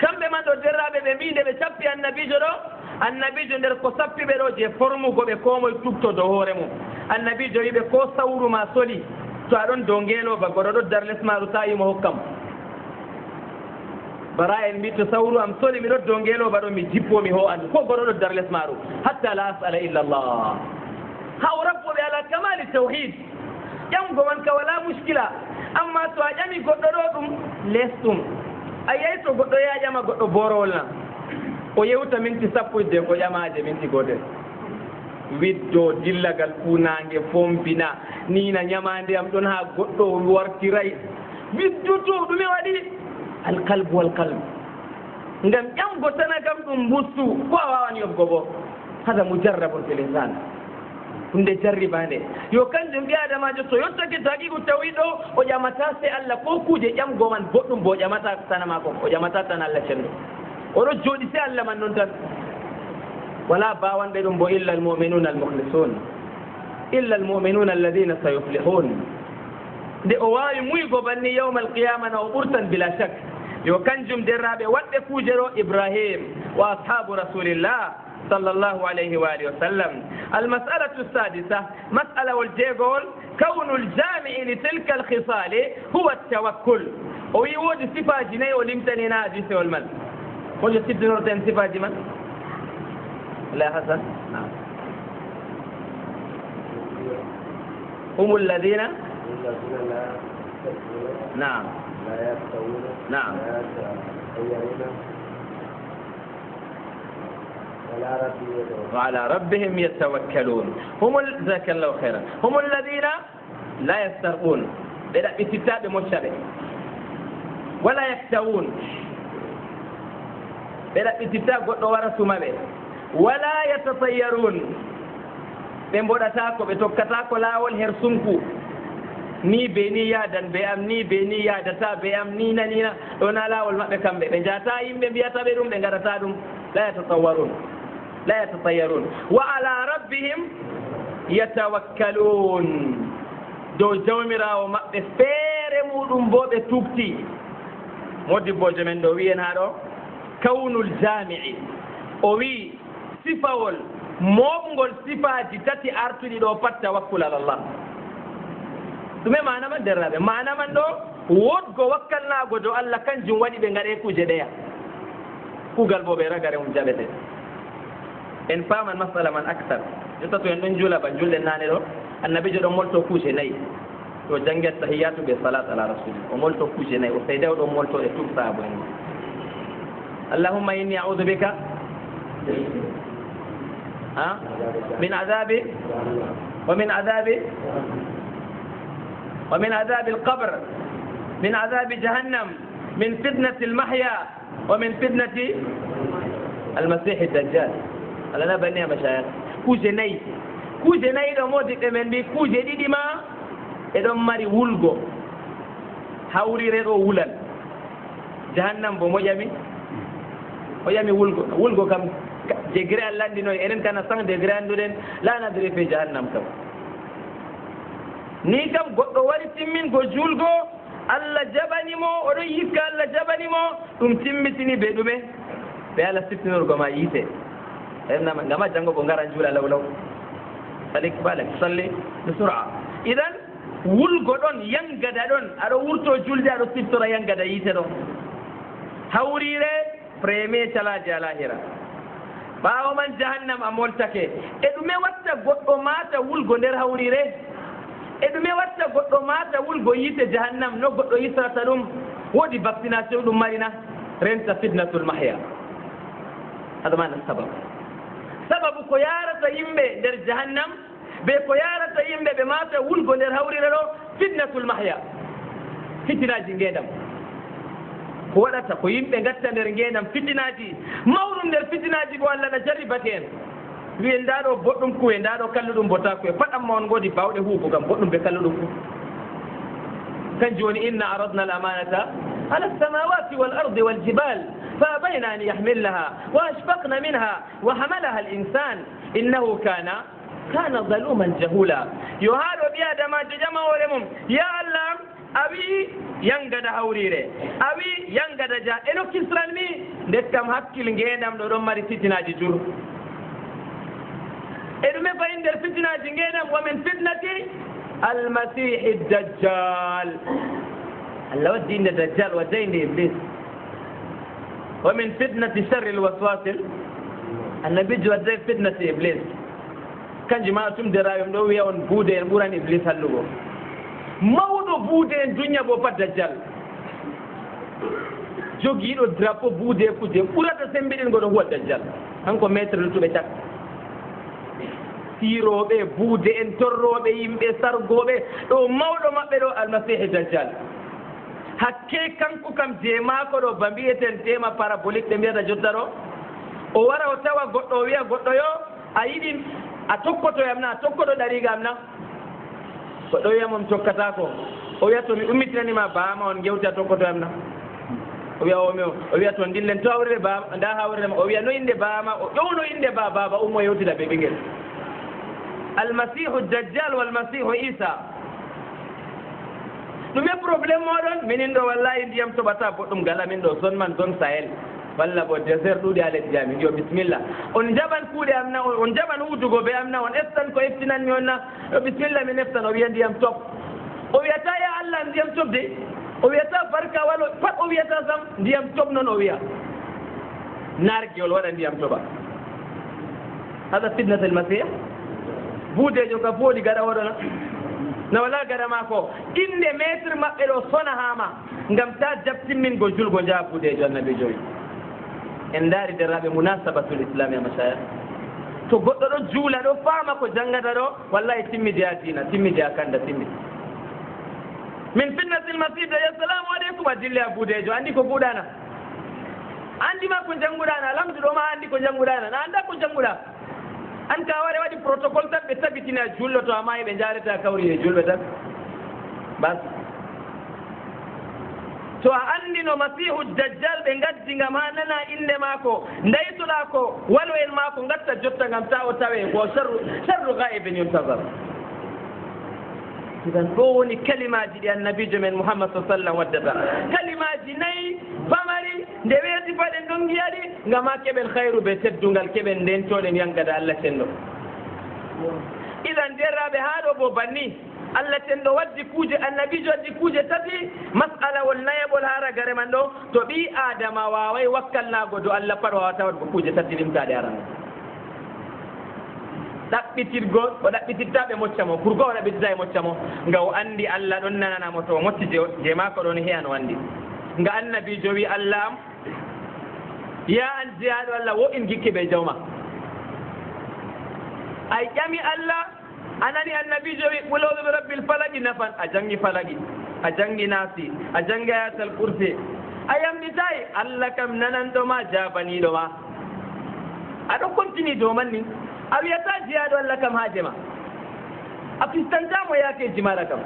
Speaker 4: kamɓe man man ɗo derraɓe ɓe mbinde ɓe sappi annabijo ɗo annabijo nder ko sappiɓe ɗo je formugoɓe ko moye tubto dow hoore mum annabijo wiɓe ko sawru ma soli to aɗon dow ngeelooba goɗo ɗo dar less maaru ta yimo hokkam bara en mbi to sawru am soli miɗo dow ngeelooba ɗo mi jippo mi ho an ko goɗo ɗo dar less maaru hatta la asala illa llah haw rabboɓe ala kamali tawhid ƴamgo man ka wala muskila amma to a ƴami goɗɗo ɗo ɗum les ɗum a yeyi to goɗɗo ya ƴama goɗɗo borowol na o yewta minti sappo de ko ƴamaje minti gotel widdo dillagal funange fompina nina ñamande am ɗon ha goɗɗo wartiray widduto ɗume waɗi alqalbu walqalbu ngam ƴamgo tana kam ɗum bustu ko a wawan yobgo bo hada mujarrabun fil insan hunde jarribande yo kanjum ɓi adamajo to yottake taqiqu tawhid ɗo o ƴamata se Allah ko kuje ƴamgo man boɗɗum bo o ƴamata tana mako o ƴamata tan Allah cenɗo oɗo jooɗi se Allah man noon tan wala bawanɓe ɗum bo illa almuminuna almukhlisun illa almuminuna alladina sayuflihun nde o wawi muygo banni yawma alqiyama na o ɓurtan bila shak yo kanjum derraɓe waɗɓe kuje ɗo ibrahim wa ashabu rasulillah صلى الله عليه وآله وسلم. المسألة السادسة مسألة والجيغول كون الجامع لتلك الخصال هو التوكل ويوجد صفة جنيه ولمتنين هذه والمن وجد صفة نورتين صفة جمن لا حسن هم الذين نعم نعم وعلى ربهم يتوكلون هم جزاك الله خيرا هم الذين لا يسترقون بلا بكتاب مشابه ولا يكتوون بلا بكتاب ورسوا به ولا يتطيرون بمبودتاكو بتوكتاكو لا والهرسنكو ni be ni yadan be am ni be ni yadata be am ni nanina ɗon alawol maɓɓe kamɓe ɓe jata yimɓe mbiyata ɓe ɗum ɓe garata ɗum la yatatawwarun la yatatayarun wa ala rabbihim yatawakkalun dow jawmirawo maɓɓe feere muɗum bo ɓe tubti modibbojo men ɗo wiyen ha ɗo kawnul jami'i o wi sifawol moɓgol sifaji tati artuɗi ɗo pat tawakkul ala llah ɗume mana man derraɓe mana man ɗo wodgo wakkalnago dow Allah kanjum waɗi ɓe gaɗe kuje ɗeya kugal bo ɓe ragare mum jaɓete en faman masala man actar jotta to en ɗon juula ba julɗen nane ɗo annabijo ɗon molto kuje nayyi to jangget tahiyatu ɓe salat ala rasulillah o molto kuje nayyi o seyde o ɗon molto e tub saabo en allahumma inni a'udhu bika min adabi ومن عذاب القبر من عذاب جهنم من فتنة المحيا ومن فتنة المسيح الدجال على لا بني مشايخ كوجي ناي دو مودي من بي كوجي دي ما ادو ماري وولغو hawri reɗo wulan jahannam bo moƴami wulgo kam degré Allah andinoy enen kana 100 degré anduɗen la nadri fe jahannam kam ni kam goɗɗo wari timmingo julgo Allah jaɓanimo oɗon yikka Allah jaɓanimo ɗum timmitini ɓe ɗume ɓe Allah siftinorgo ma yiite enama ngama janngo ko ngara juula lawlaw salik balak salli bi sur'a idan wulgo ɗon yangada ɗon aɗo wurto julde aɗo siftora yangada yiite ɗon hawrire premier calaji alahira ɓaawo man jahannam a moltake e ɗume watta goɗɗo mata wulgo nder hawrire e ɗume watta goɗɗo mata wulgo yiite jahannam no goɗɗo yisrata ɗum woodi vaccination ɗum marina renta fitnatul mahya hada mana sababu ko yarata yimɓe nder jahannam ɓe ko yarata yimɓe ɓe mata wulgo nder hawrire ɗo fitnatul mahya fitinaji ngendam ko waɗata ko yimɓe gatta nder ngendam fitinaji mawɗum nder fitinaji bo Allah na jarribate en wiye ndaɗo boɗɗum kuwe ndaɗo kalluɗum bota kuwe paɗamma on goodi bawɗe huubo kam boɗɗum ɓe kalluɗum fu kanjum woni inna aradna al amanata ala alsamawati wal ardi wal jibal fa abayna an yahmilnaha wa ashfaqna minha wa hamalaha al insan innahu kana zaluman jahula yo haɗo ɓi adamajo jama hoore mum ya Allah awi yangada hawrire awi yangada ja eno kisranmi ndekkam hakkille ngeendam ɗo ɗon mari fitinaji jur e ɗume fayi nder fitinaji ngeendam womin fitnati almasihi dajjal allah waddi inde dajjal waddayinde iblis womin fitnati sharri lwaswasil annabijo wadday fitnati iblis kanjum ma tumdiraɓe ɗo wiya on buude en ɓuran iblis hallugo mawɗo buude en duña bo pat dajjal jogiiɗo drapeau buude e kuje ɓurata sembiɗingo ɗo huwa dajjal hanko maître lutuɓe cak siirooɓe buude en torrooɓe yimɓe sargooɓe ɗo mawɗo maɓɓe ɗo almasihi dajjal hakke kanko kam je maako ɗo ba mbiyeten tema parabolique ɓe mbiyata jotta ɗo o wara o tawa goɗɗo o wiya goɗɗo yo a yiɗi a tokkotoyam na a tokkoto ɗarigam na goɗɗo wiyamom tokkata ko o wiya to mi ummitinanima baama on gewti a tokkotoyam na o wiya o wiya to dillen to hawrede baama nda hawredema o wiya no inde baama o ƴowno inde baba ummo yewtida ɓe ɓinguel almasihu dajjal walmasihu isa ɗume probléme moɗon minin ɗo wallahi ndiyam toɓata boɗɗum gala min ɗo zone man zone sahel walla bo désert ɗuuɗi ha lesdi amin yo bisimilla on jaɓan kuuɗe am na on jaɓan huudugo ɓe am na on eftan ko eftinanmi on na yo bisimilla min eftan o wiya ndiyam top o wiyata ya allah ndiyam top de o wiyata barka walo pat o wiyata sam ndiyam top noon o wiya nargiol waɗa ndiyam toɓa hada fitnat almasih buudejo ka fooɗi gaɗa oɗona na wala gaɗa ma ko inde maître maɓɓe ɗo sona hama ngam ta jabtinmingo julgo jaa buudejo annabijo wi en daari deraɓe munasabatul islami a machaya to goɗɗo ɗo juula ɗo faama ko janngata ɗo wallahi timmidi a diina timmidi a kanda timmidi min fitnatil masih assalamu aleykum a dille a buudejo anndi ko buuɗana anndima ko jannguɗana alhamduɗo ma anndi ko jannguɗana na annda ko jannguɗa an ka ware waɗi protocole tan ɓe tabitini a jullo to ama ɓe jareta kawri e julɓe tan bas to a anndino masihu dajjal ɓe gaddi ngam ha nana inde maako ndaytoɗa ko walo en maako gatta jotta ngam ta o tawe ko charru gaibin yuntazar idan ɗo woni kalimaji ɗi annabijo men mouhammad sa sallam waddata kalimaji nayyi pamari nde weeti paɗen ɗon giyaɗi ngam ha keɓen hayru ɓe teddungal keɓen ndentoɗen yangada allah tenɗo idan derraɓe ha ɗo bo banni allah tenɗo waddi kuuje annabijo waddi kuuje tati masalawol nayaɓol ha ragare man ɗo to ɓi adama waway wakkalnago do allah pat wawata wadgo kuuje tati limtaɗe arano ɗaɓɓitirgo o ɗaɓɓititta ɓe mocca mo pour go o ɗaɓɓitita e mocca mo nga o anndi allah ɗon nananamo to o mocci je maako ɗon heyan o anndi nga annabijo wi allah am ya an jeyaɗo allah wo in gikki ɓe jawma ay ƴami allah anani annabijo wi ɓuloɓe ɓe rabbil falaqi nafan a janngi falaqi a janngi naasi a janngi ayatal kursi a yamɗitayi allah kam nananɗoma jabaniɗoma aɗo continue dow man ni a wiyata jeyaɗo allah kam haaje ma a fistantamo yaake jimaɗa kam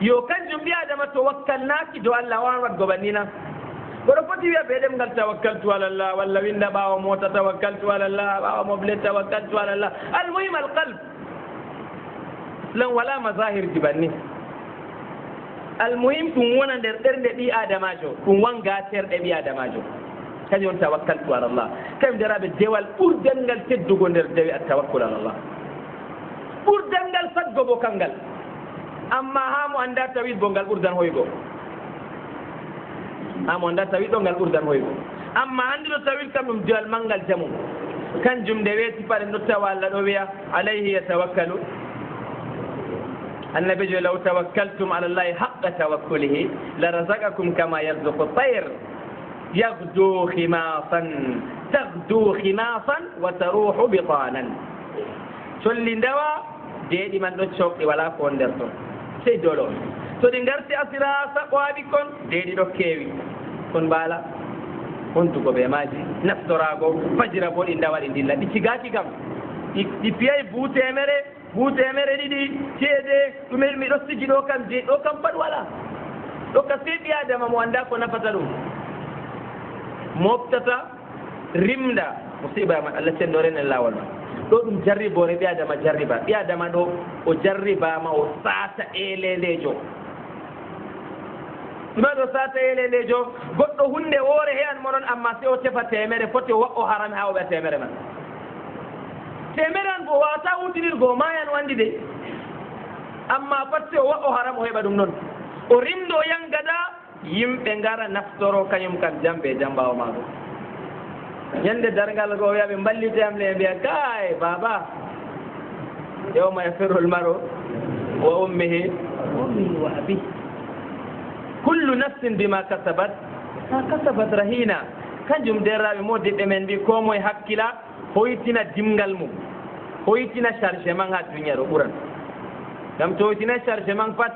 Speaker 4: yo kanjum ɓi adama to wakkalnaki dow allah wawan wadgo bannina goɗo foti wiya ɓe ɗemngal tawakkaltu alallah walla winda ɓawa mota tawakkaltu alallah ɓawa moble tawakkaltu alallah almuhim alqalbe lan wala mazahir ji banni almuhim ɗum wona nder ɗernde ɓi adamajo ɗum wanga terɗe ɓi adamajo kañum on tawakkaltu alallah kañum deraɓe dewal ɓurdangal teddugo nder dewi a tawakkul alallah ɓurdangal saggo bo kangal amma ha mo anda tawid bo ngal ɓurdan hoygo ha mo anda tawid ɗo ngal ɓurdan hoygo amma anndino tawid kam ɗum dewal manngal jamum kanjum nde weeti paɗe no tawa allah ɗo wiya alayhi yatawakkalu annabijo law tawakkaltum ala llahi haqqa tawakkulihi la razaqakum kama yarzuqu tayr yagdu khimasan tagdu khimasan wa taruhu bitanan colli ndawa deeɗi man ɗo cowɗi wala ko nder toon sey dolo so ɗi garti asira saɓoaɓi kon deeɗi ɗo keewi kon mbaala hontugo ɓe maaji naftorago fajira bo ɗi ndawa ɗi ndilla ɗi cigaki kam ɗi piyay buutemere ɗiɗi ceede ɗumen miɗo sigi ɗo kam je ɗo kam pat wala ɗo ka seeɗi adama mo annda ko nafata ɗum moftata rimda musiba man allah cendoren en lawol ma ɗo ɗum jarribore ɓi adama jarriba ɓi adama ɗo o jarribama o saata elelejo ɗuma ɗo sa tayelelejo goɗɗo hunde woore he an moɗon amma si o tefa temere foti o waɗo harame ha o ɓe temere man temere an bo wawata wutinirgo mayan wandi de amma pat si o waɗo haram o heɓa ɗum noon o rimdo yangada yimɓe ngara naftoro kañum kam jambe jambawo maɗo ñande dargal go wiya ɓe mballite am le mbiya kay baba yawma yafirul maro wa ummihi wa abi kullu nafsin bima kasabat ma kasabat rahina kanjum derraɓe moddiɓe men mbi ko moye hakkila hoytina dimgal mum hoytina chargement ha duniya ɗo ɓuran gam to hoytina chargement pat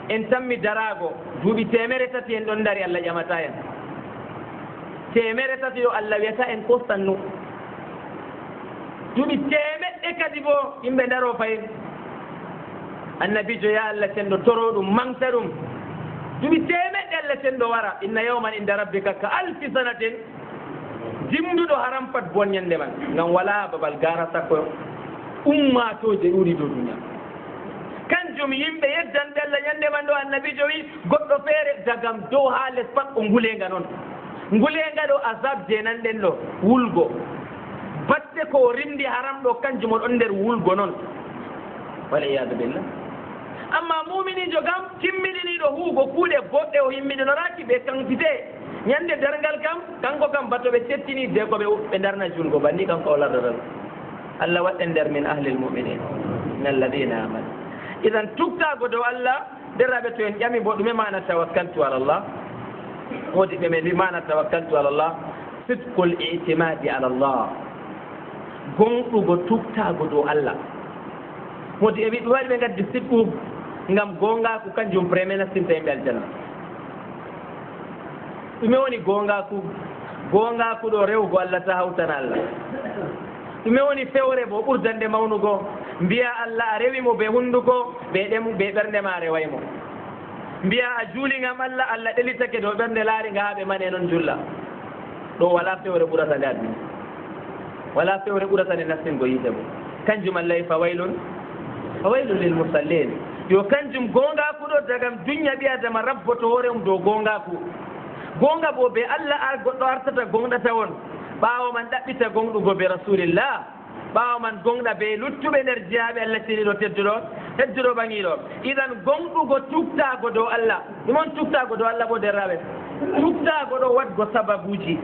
Speaker 4: en tammi darago duuɓi temere tati en ɗon dari Allah ƴamata en temere tati ɗo Allah wiyata en kostannu duuɓi temeɗɗe kadi bo yimɓe daro fayi annabijo ya Allah cenɗo toro ɗum mangta ɗum duuɓi temeɗɗe Allah cenɗo wara inna yawman inda rabbika ka alfi sanatin dimduɗo haram pat bonñande man ngam wala babal gara sakko ummatoje ɗuuɗi dow duniya kanjum yimɓe yeddanɓe Allah ñande man ɗo annabijo wi goɗɗo feere dagam dow ha les pat o ngulenga noon ngulenga ɗo azab je nanɗen ɗo wulgo batte ko rimdi haram ɗo kanjum o ɗon nder wulgo noon waliyadu billah amma muminijo kam timmiɗiniɗo huugo kuuɗe boɗɗe o yimmiɗinoraki ɓe kankite ñande dargal kam kanko kam bato ɓe cettini de ko ɓe darna julgo banni kanko o lardata Allah waɗɗen nder min ahli lmuminin min alladina amanu idan tuktago dow Allah derraɓe to en ƴami bo ɗume mana tawakkaltu ala Allah wodi ɓe men wi mana tawakkaltu ala Allah sidqul itimadi ala Allah gonɗugo tuktago dow Allah wodi e wi ɗum waɗi ɓe gaddi sidɗu ngam gongaku kanjum premier nastinta yimɓe aljanna ɗume woni gongaku ɗo rewgo Allah ta hawtana Allah ɗume woni fewre bo ɓurdande mawnugo mbiya Allah a rewimo ɓe hunduko ɓe ɓernde ma rewaymo mbiya a juulingam Allah Allah ɗelitake dow ɓernde laaringa ha ɓe mane noon julla ɗo wala fewre ɓurata nde aduna wala fewre ɓurata nde nastingo yiite bo kanjum Allah yi fawaylun lil musallin yo kanjum gongaku ɗo dagam duña ɓi adama rabboto hoore mum dow gongaku gonga bo ɓe Allah ar goɗɗo artata gonɗata on ɓaawo man ɗaɓɓita gonɗugo be rasulillah ɓaawo man gonɗa ɓe luttuɓe nder jeyaɓe Allah tiniɗo tedduɗo ɓaŋiɗo idan gonɗugo tuktago dow Allah ɗum on tuktago dow Allah bo derraɓe tuktago ɗo waɗgo sababuji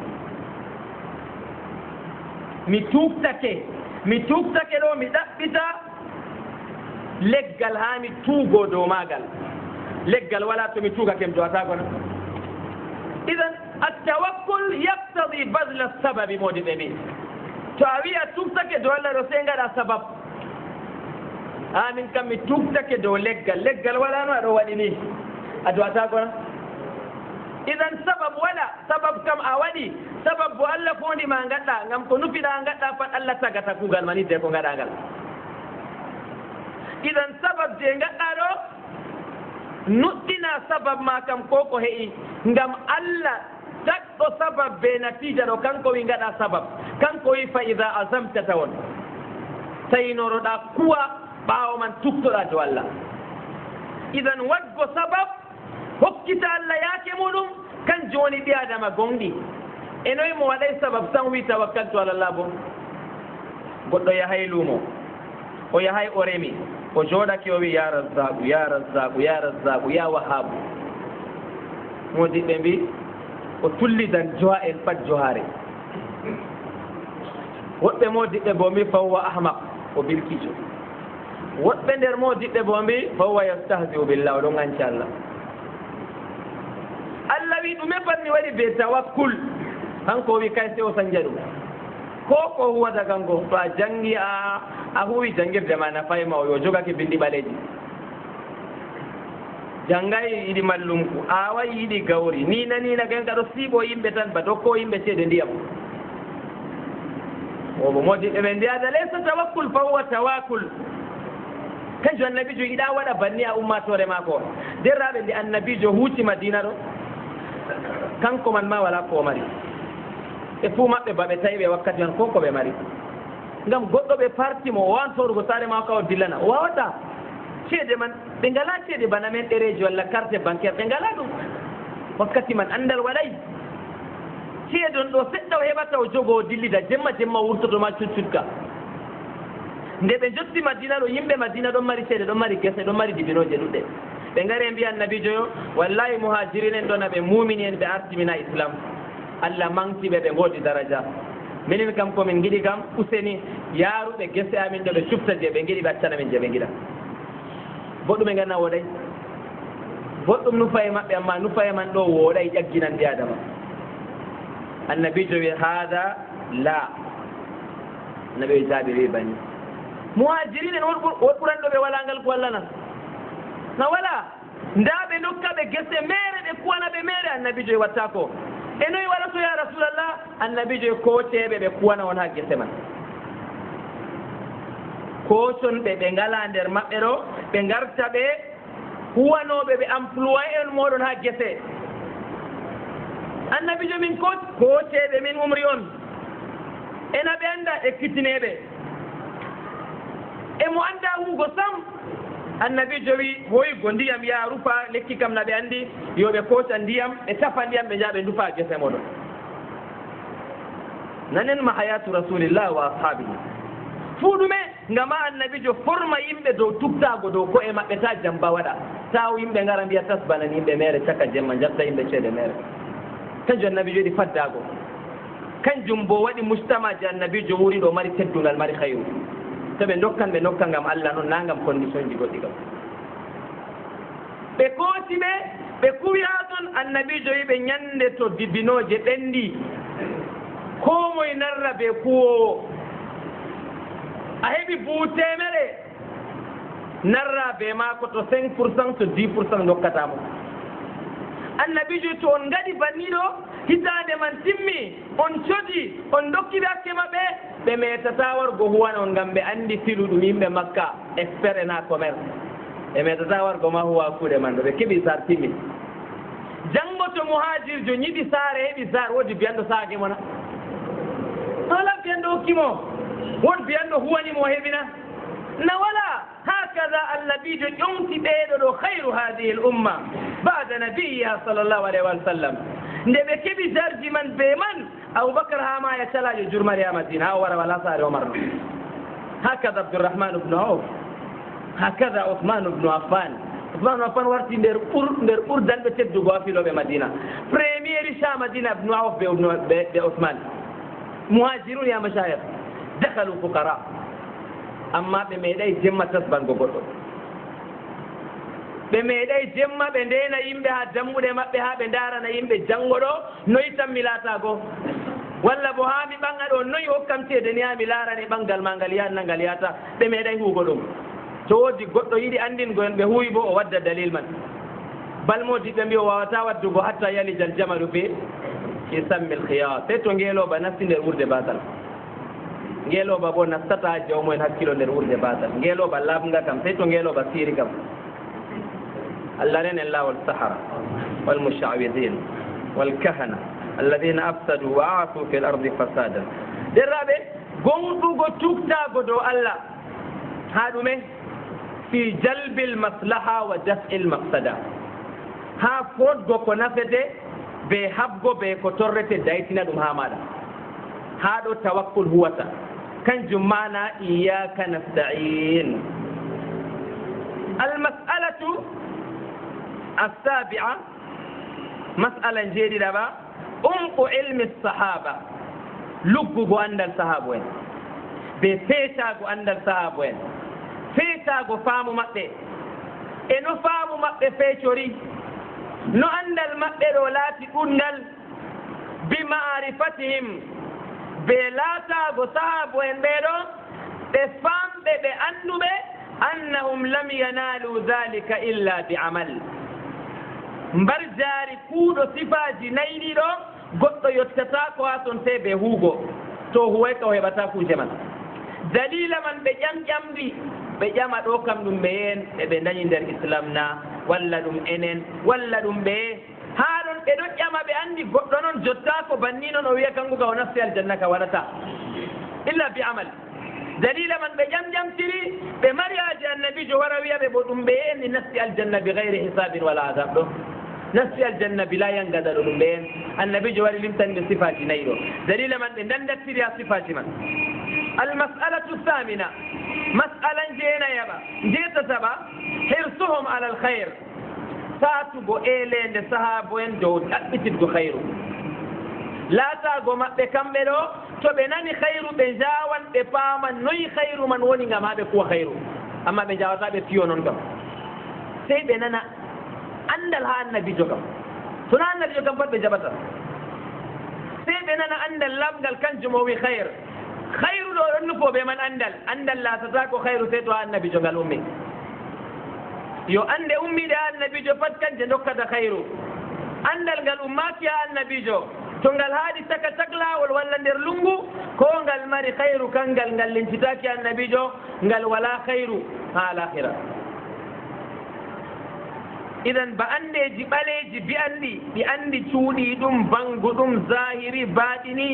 Speaker 4: mi tuktake ɗo mi ɗaɓɓita leggal ha mi tuugo dow magal leggal wala to mi tuugake mi dowatakono idan attawakkul yaqtadi badla sababi modiɓe min to a wiya tuktake dow Allah ɗo sey gaɗa sabab min kam mi tuktake dow leggal wala no aɗo waɗi ni a dowatakono idan sabab wala sabab kam a waɗi sabab bo Allah fondima gaɗɗa gam ko nufiɗa gaɗɗa pat Allah tagata kugal man idde ko gaɗa ngal idan sabab je gaɗɗa ɗo nuɗɗina sabab ma kam ko heƴi ngam Allah taɗɗo sabab be natija ɗo kanko wi gaɗa sabab kanko wi fa ida azamta tawon tawinoroɗa kuwa ɓaawo man tuktoɗa to Allah idan waɗgo sabab hokkita Allah yaake muɗum kanjum woni ɓi adama gonɗi e noyi mo waɗay sabab tan wi tawakkaltu ala Allah bo goɗɗo yahay luumo o yahay o remi o jooɗake o wi ya razzaku ya razzaku ya razzaku ya wahabu modiɓɓe mbi o tullidan jowa en pat johare woɓɓe modiɓɓe bo mbi fawwa ahmaq o birkijo woɓɓe nder modiɓɓe bo mbi fawwa yastahziu billah oɗo ganci Allah Allah wi ɗume pat mi waɗi be tawakkul hanko wi kay se o sanja ɗum ko huwata kanko to a jangi a huwi jangirde ma nafayma o yo jogake bindi ɓaleji jangayi yiɗi mallumku awayi yiɗi gawri nina ken kaɗo siiɓo yimɓe tan ba dokko yimɓe ceede ndiyam obo modiɓɓe ɓe mbiyata laysa tawakkul fa huwa tawakul kanjum annabijo yiɗa waɗa banni a ummatore mako derraɓe nde annabijo huuti madina ɗo kanko man ma wala ko mari e fuu maɓɓe baɓe tawi ɓe wakkati man ko ɓe mari ngam goɗɗo ɓe parti mo o wawan sorugo saare ma ka o dillana o wawata ceede man ɓe ngala ceede bana men ɗereji walla carte bancaire ɓe ngala ɗum wakkati man andal waɗay ceedon ɗo seɗɗa o heɓata o jogo o dillida jemma jemma wurtotoma cuccudka nde ɓe jotti madina ɗo yimɓe madina ɗon mari ceede ɗon mari gese ɗon mari dibinoje ɗuɗɗe ɓe ngari mbiya annabijo yo wallahi muhajirin en ɗon aɓe mumini en ɓe artimina islam allah mankiɓe ɓe ngoodi daraja minin kam komin giɗi kam useni yaaruɓe gese amin ɗo ɓe cufta je ɓe giɗi ɓe accana min je ɓe giɗa boɗɗum e ganna woɗay boɗɗum nufaye maɓɓe amma nufaye man ɗo wooɗay ƴagginan mbi adama annabijo wi hada la annabi wi jaaɓe wi bani muhajirin en woɗ ɓuranɗo ɓe walangal ko walla nan na wala nda ɓe dokka ɓe gese mere ɓe kuwana ɓe mere annabijo e watta ko e noyi waɗato ya rasulallah annabijo e kooceɓe ɓe kuwana on ha gese man kooconɓe ɓe ngala nder maɓɓe ɗo ɓe garta ɓe huwanoɓe ɓe employé en moɗon ha gese annabijo min kooceɓe min umri on ena ɓe anda ekkitineɓe emo anda hugo sam annabijo wi hoygo ndiyam ya rufa lekki kam na ɓe andi yoɓe kooca ndiyam ɓe tafa ndiyam ɓe jaa ɓe ndufa gese moɗon nanen ma hayatu rasulillah wa ashabihi fuu ɗume ngama annabijo forma yimɓe dow tubtago dow ko'e maɓɓe ta jamba waɗa taw yimɓe ngara mbiya tasbanani yimɓe mere caka jemma jatta yimɓe ceede mere kanjum annabijo yiɗi faddago kanjum bo waɗi mustamaji annabijo wuri ɗo mari teddungal mari hayru to ɓe dokkan ɓe nokka ngam allah noon na ngam condition ji goɗɗi kam ɓe kooti ɓe kuwi ha toon annabijo wi ɓe ñande to dibinoje ɓendi ko moye narra ɓe kuwowo a heɓi buu temere narra be maako to 5% to 10% dokkatamo annabijo to on ngaɗi banni ɗo hitande man timmi on codi on dokkiɓe hakke maɓɓe ɓe metata wargo huwana on ngam ɓe andi filu ɗum yimɓe makka expert ena commerce ɓe metata wargo ma huwa kuuɗe man ɗo ɓe keeɓi sar timmi janngo to muhajirjo ñiɗi saare heɓi sar woodi biyanɗo saake mona wala biyanɗo hokkimo woodi biyanɗo huwanimo heɓina na wala hakaza annabijo ƴonti ɓeeɗo ɗo hayru hadihi l umma bada nabiyiha sallllahu alayhi wa sallam nde ɓe keɓi darji man be man aboubacar ha ma ya calajo jurmari ha madina ha o wara wala saare omar no hakaza abdourahmane ubnu auf hakaza ousmane ubnu affan ousmane ubnu affan warti nder ɓurdanɓe teddugo ha filoɓe madina premier riche ha madina ibnu auf ɓe ousmane muhajirun ya mashayikh dakalu fuqara amma ɓe meeɗay jemma tasbango goɗɗo ɓe meeɗay jemma ɓe ndena yimɓe ha dammuɗe maɓɓe ha ɓe darana yimɓe janngo ɗo noyi tan mi laatago walla bo ha mi ɓanga ɗo noyi hokkam ceede ni ha mi laarani ɓangal ma ngal yahanna ngal yahata ɓe meeɗay huugo ɗum to woodi goɗɗo yiɗi andingo en ɓe huuwi bo o wadda dalil man balmodiɓe mbi o wawata waddugo hatta yalijal jamalu fi sammil khiyar sey to ngeeloba nasti nder wurde batal ngeeloba bo nastata jawmumen hakkilo nder wurde batal ngeeloba labga kam sey to ngeeloba siiri kam allah renen lawol sahara walmushawidin walkahana alladina afsadu wa asu fi l ardi fasada derraɓe gonɗugo tuktago dow allah ha ɗume fi jalbi l maslaha wa daf'i l mafsada ha fotgo ko nafete be habgo be ko torrete daytina ɗum ha maɗa ha ɗo tawakkul huwata kanjum mana iyaka nasta'in almas'alatu السابعة مسألة جديدة أمق علم الصحابة لقوا عند الصحابة بفيتاقوا عند الصحابة فيتاقوا فاموا مقبه إنو فاموا مقبه فيتوري نو عند المقبه ولاتي أنل بمعرفتهم بلاتاقوا صحابة بيرو بفام بأنو أنهم لم ينالوا ذلك إلا بعمل mbar jaari kuuɗo sifaaji nayni ɗo goɗɗo yottata ko ha toon te ɓe huugo to huway ka o heɓata kuuje man dalila man ɓe ƴamƴamri ɓe ƴama ɗo kam ɗum ɓe yen eɓe dañi nder islam na walla ɗum enen walla ɗum ɓeye haa ɗon ɓe ɗo ƴama ɓe anndi goɗɗo noon jotta ko banni noon o wiya kanngu ka o nasti aljanna ka waɗata illa bi amal dalila man ɓe ƴamƴamtiri ɓe mariyaji annabijo wara wiya ɓe bo ɗum ɓe yen ni nasti aljanna bi gayri hisabin wala adab ɗo نسي الجنة بلا ينقدر لين النبي جواري لمتن بصفات نيرو دليل من دندت في صفات من. المسألة الثامنة مسألة جينا يبا جيت سبا حرصهم على الخير ساتبو إيلين دي صحابوين دو أبتدو خيرو لا تاغو ما بكملو تو بناني خيرو بجاوان بفاما نوي خيرو من وني ما بكو خيرو أما بجاوتا بفيو نونغم سي بنانا أندل ها النبي جوكم سنا النبي جوكم فات بجابتا سي بنانا أندل لابدل كان جموي خير خير لو نفو بمن أندل لا تتاكو خير سيتو النبي جوكال أمي يو أند أمي دا النبي جو فات كان جنوكا دا خيرو أندل قال أماك يا النبي جو تنقل هادي تكا تكلا والولا ندير لنغو كون قال ماري خيرو كان قال لنتتاك يا النبي جو قال ولا خيرو ها الآخرة إذن بأندي جبالي بأندي تولي دم بانغو دم ظاهري باطني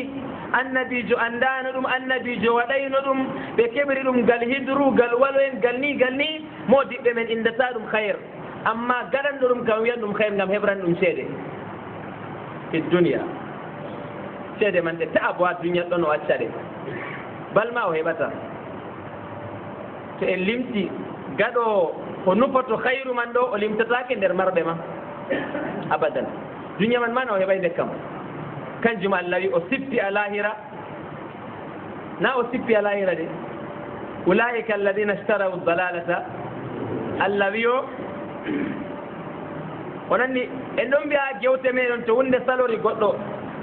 Speaker 4: النبي جو أندان دم النبي جو ودين دم بكبر دم قال هدرو قال ولوين قالني مودي بمن إندسارم خير أما قرن دم كويان دم خير نم هبران دم سيدي في الدنيا سيدي من تتعبوا الدنيا تنو أشاري بل ما هو هبتا تألمتي قدو ونفط خير من دو ولم تتاكن در مرد ما أبدا دنيا من ما نوه بين كم كان جمال الذي أصبت الاهرة نا أصبت الاهرة دي أولئك الذين اشتروا الضلالة الذي ونني إنهم بيا جوت ميرون تون سالوري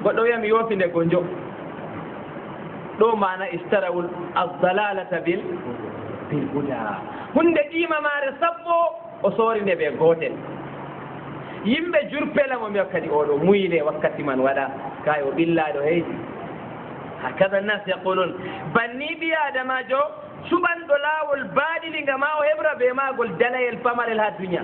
Speaker 4: قدو يم يوفي نكونجو دو معنى اشتروا الضلالة بالهدى hunde ɗima maare sappo o soorinde ɓe gootel yimɓe jurpela mo mi wakkati oɗo muyde wakkati man waɗa kay o ɓillaɗo heydi hakada nnas yaqulun banni ɓi adamajo suɓanɗo laawol baaɗili nga ma o heɓra ɓe maagol dalayel pamarel ha duniya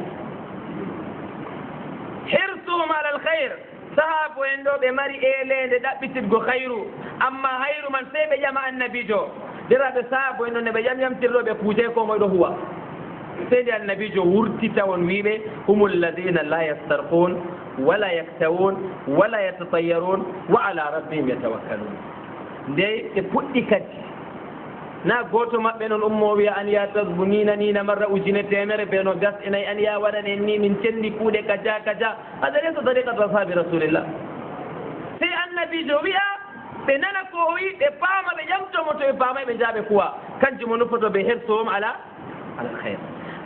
Speaker 4: hirsuhum ala alkhayr sahabo en ɗo ɓe mari elende ɗaɓɓitirgo hayru amma hayru man sey ɓe ƴama annabijo diraɓe sahabo en ɗo ne ɓe ƴamtirɗo ɓe kuuje ko moyɗo huwa seydi annabijo wurtita won wiɓe hum alladina la yastarqun wala yaktawun wala yatatayarun wa ala rabbihim yatawakkalun nde ɓe puɗɗi kadi na goto maɓɓe noon ummo wiya an ya tasbu nina marra ujune temere ɓe no gas enayi an ya waɗane ni min cendi kuuɗe kaja hada laysa tariqatu ashabi rasulillah sey annabijo wiya ɓe nana ko o wi ɓe paama ɓe ƴamtomo to ɓe paamay ɓe jaaɓe kuwa kanjum mo nufoto ɓe hertohom ala alkhayr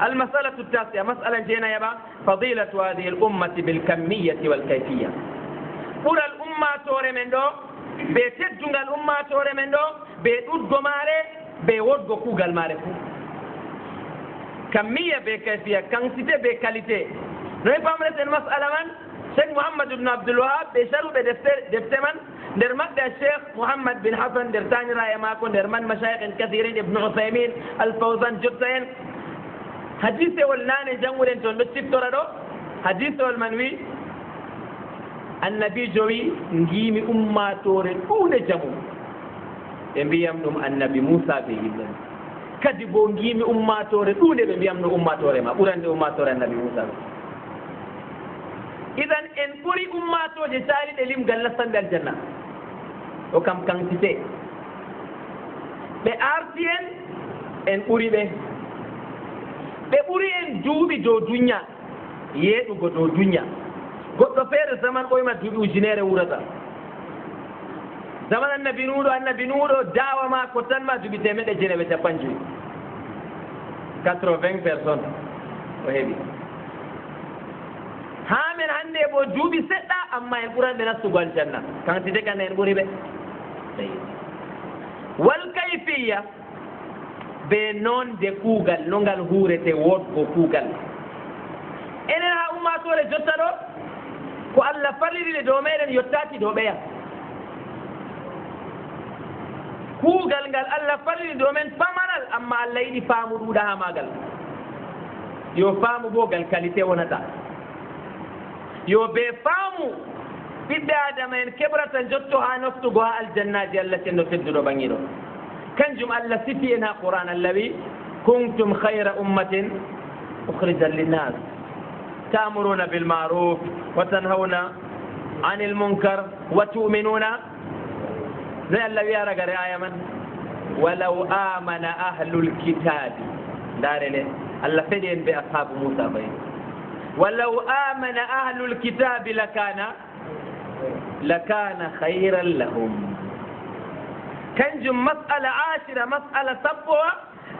Speaker 4: المسألة التاسعة مسألة جينا يبا فضيلة هذه الأمة بالكمية والكيفية pour الأمة توري من دو بتدجن الأمة توري من دو بتودغو ماري بودغو كوغل ماري كمية بكيفية كانتيتي بكاليتي نوي بامرة المسألة من شيخ محمد بن عبد الوهاب بشرو بدفتر من درمد الشيخ محمد بن حسن درتاني رأي ماكو درمان مشايخ كثيرين ابن عثيمين الفوزان جبسين حديث والناني جنول انتون بتشفتر دو حديث والمنوي النبي جوي نجيمي أماتوري كون جمو ينبي يمنم النبي موسى بيهن كدبو نجيمي أماتوري كون يمنم أماتوري ما أوران دي أماتوري النبي موسى إذن إن قري أماتوري جسالي دليم غلسان بالجنة وكم كان تتي بأرتين إن قري به ɓe ɓuri en duuɓi dow duniya yeeɗugo dow duniya goɗɗo feere zaman ɓoyma duuɓi ujunere wurata zaman annabi nuuɗo dawa ma ko tan ma duuɓi temeɗe jeneɓe capan joyi 80 personnes o heeɓi ha men hannde bo duuɓi seɗɗa amma en ɓuranɓe nastugo aljanna kantite kane en ɓuri ɓe wal kayfiya be noon de kuugal no ngal huurete woodgo kuugal enen ha ummatore jotta ɗo ko Allah farliri dow meɗen yottaki dow ɓeya kuugal ngal Allah farliri dow men pamaral amma Allah yiɗi faamu ɗuuɗa ha magal yo faamu bo gal qualité wonata yo be faamu ɓiɓɓe adama en keɓrata jotto ha noftugo ha aljannaji Allah cenno tedduɗo ɓangiɗo كنجم الله سفينا قرآن الذي كنتم خير أمة أخرجا للناس تأمرون بالمعروف وتنهون عن المنكر وتؤمنون زي الذي يرى آية من ولو آمن أهل الكتاب دارنا الله فدين بأصحاب موسى بين ولو آمن أهل الكتاب لكان خيرا لهم. كنجم مسألة عاشرة مسألة سبوة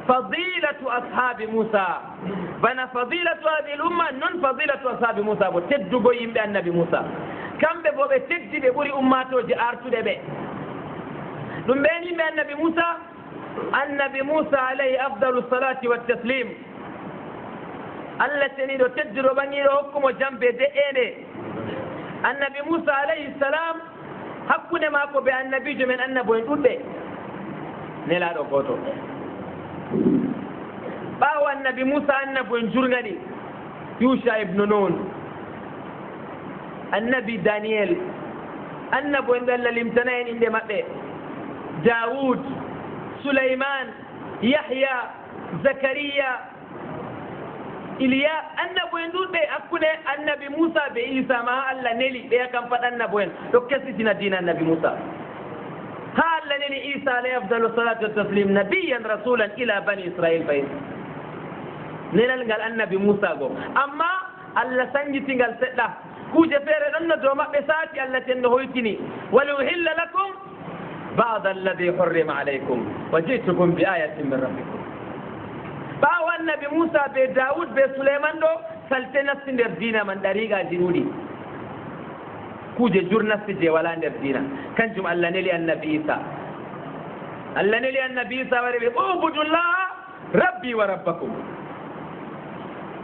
Speaker 4: فضيلة أصحاب موسى بنا فضيلة هذه الأمة نون فضيلة أصحاب موسى وتدقوا يمدى النبي موسى كم ببوبة تدي ببوري أماتو جارتو دبي نبيني من النبي موسى عليه أفضل الصلاة والتسليم التي نيدو تدرو بني لحكم وجنب دئيني النبي موسى عليه السلام حقنا ماكو بأنبي من النبو ينقود نلا دوكوتو باو النبي موسى النبو ينجرغني يوشع ابن نون النبي دانيال النبو ينقل الامتنين عند مبه داود سليمان يحيى زكريا إليا النبو ينقود أكونه النبي موسى بإيسى ما الله نلي بيا كم فت النبو ين لكسيتنا دين النبي موسى هل نلي إيسى عليه أفضل الصلاة والتسليم نبيا رسولا إلى بني إسرائيل فين نلقى النبي موسى go أما الله سنجي تنقل سلا كوجة فيرن أن دوما بساتي التي نهويتني ولأحل لكم بعض الذي حرم عليكم وجئتكم بآية من ربكم باو النبي موسى بداود بسليمان دو سلطنة سندر دينا من دريقا جنودي كوجة جرنا سجي ولا ندر دينا كنجم الله نلي النبي إيسى الله نلي النبي إيسى وربي اعبدوا الله ربي وربكم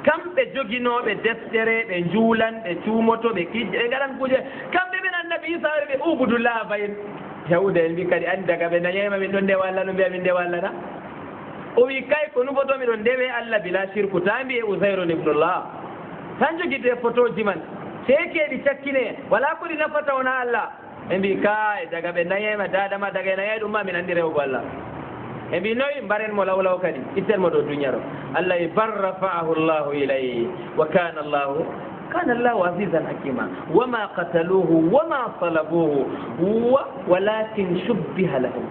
Speaker 4: كم بجوجينو بدفتره بجولان بتوموتو بكيج إعلان كوجة كم بين النبي إيسى وربي اعبدوا الله فين يهودا اللي كان عندك بين يوم من دون ولا نبي من ولا لا ويكاي كونو بوتو من دون الله بلا شرك تامبي عزير ابن الله sanjo gide foto jiman seke di chakkine wala ko di nafata ona Allah embi kai daga be nayema dada ma daga nayi dum ma min andire o Allah embi noy mbaren mo lawlaw kadi itel mo do dunyaro Allah barrafa'ahu Allah ilayhi wa kana Allah azizan hakima wama qataluhu wama salabuhu walakin shubbiha lahum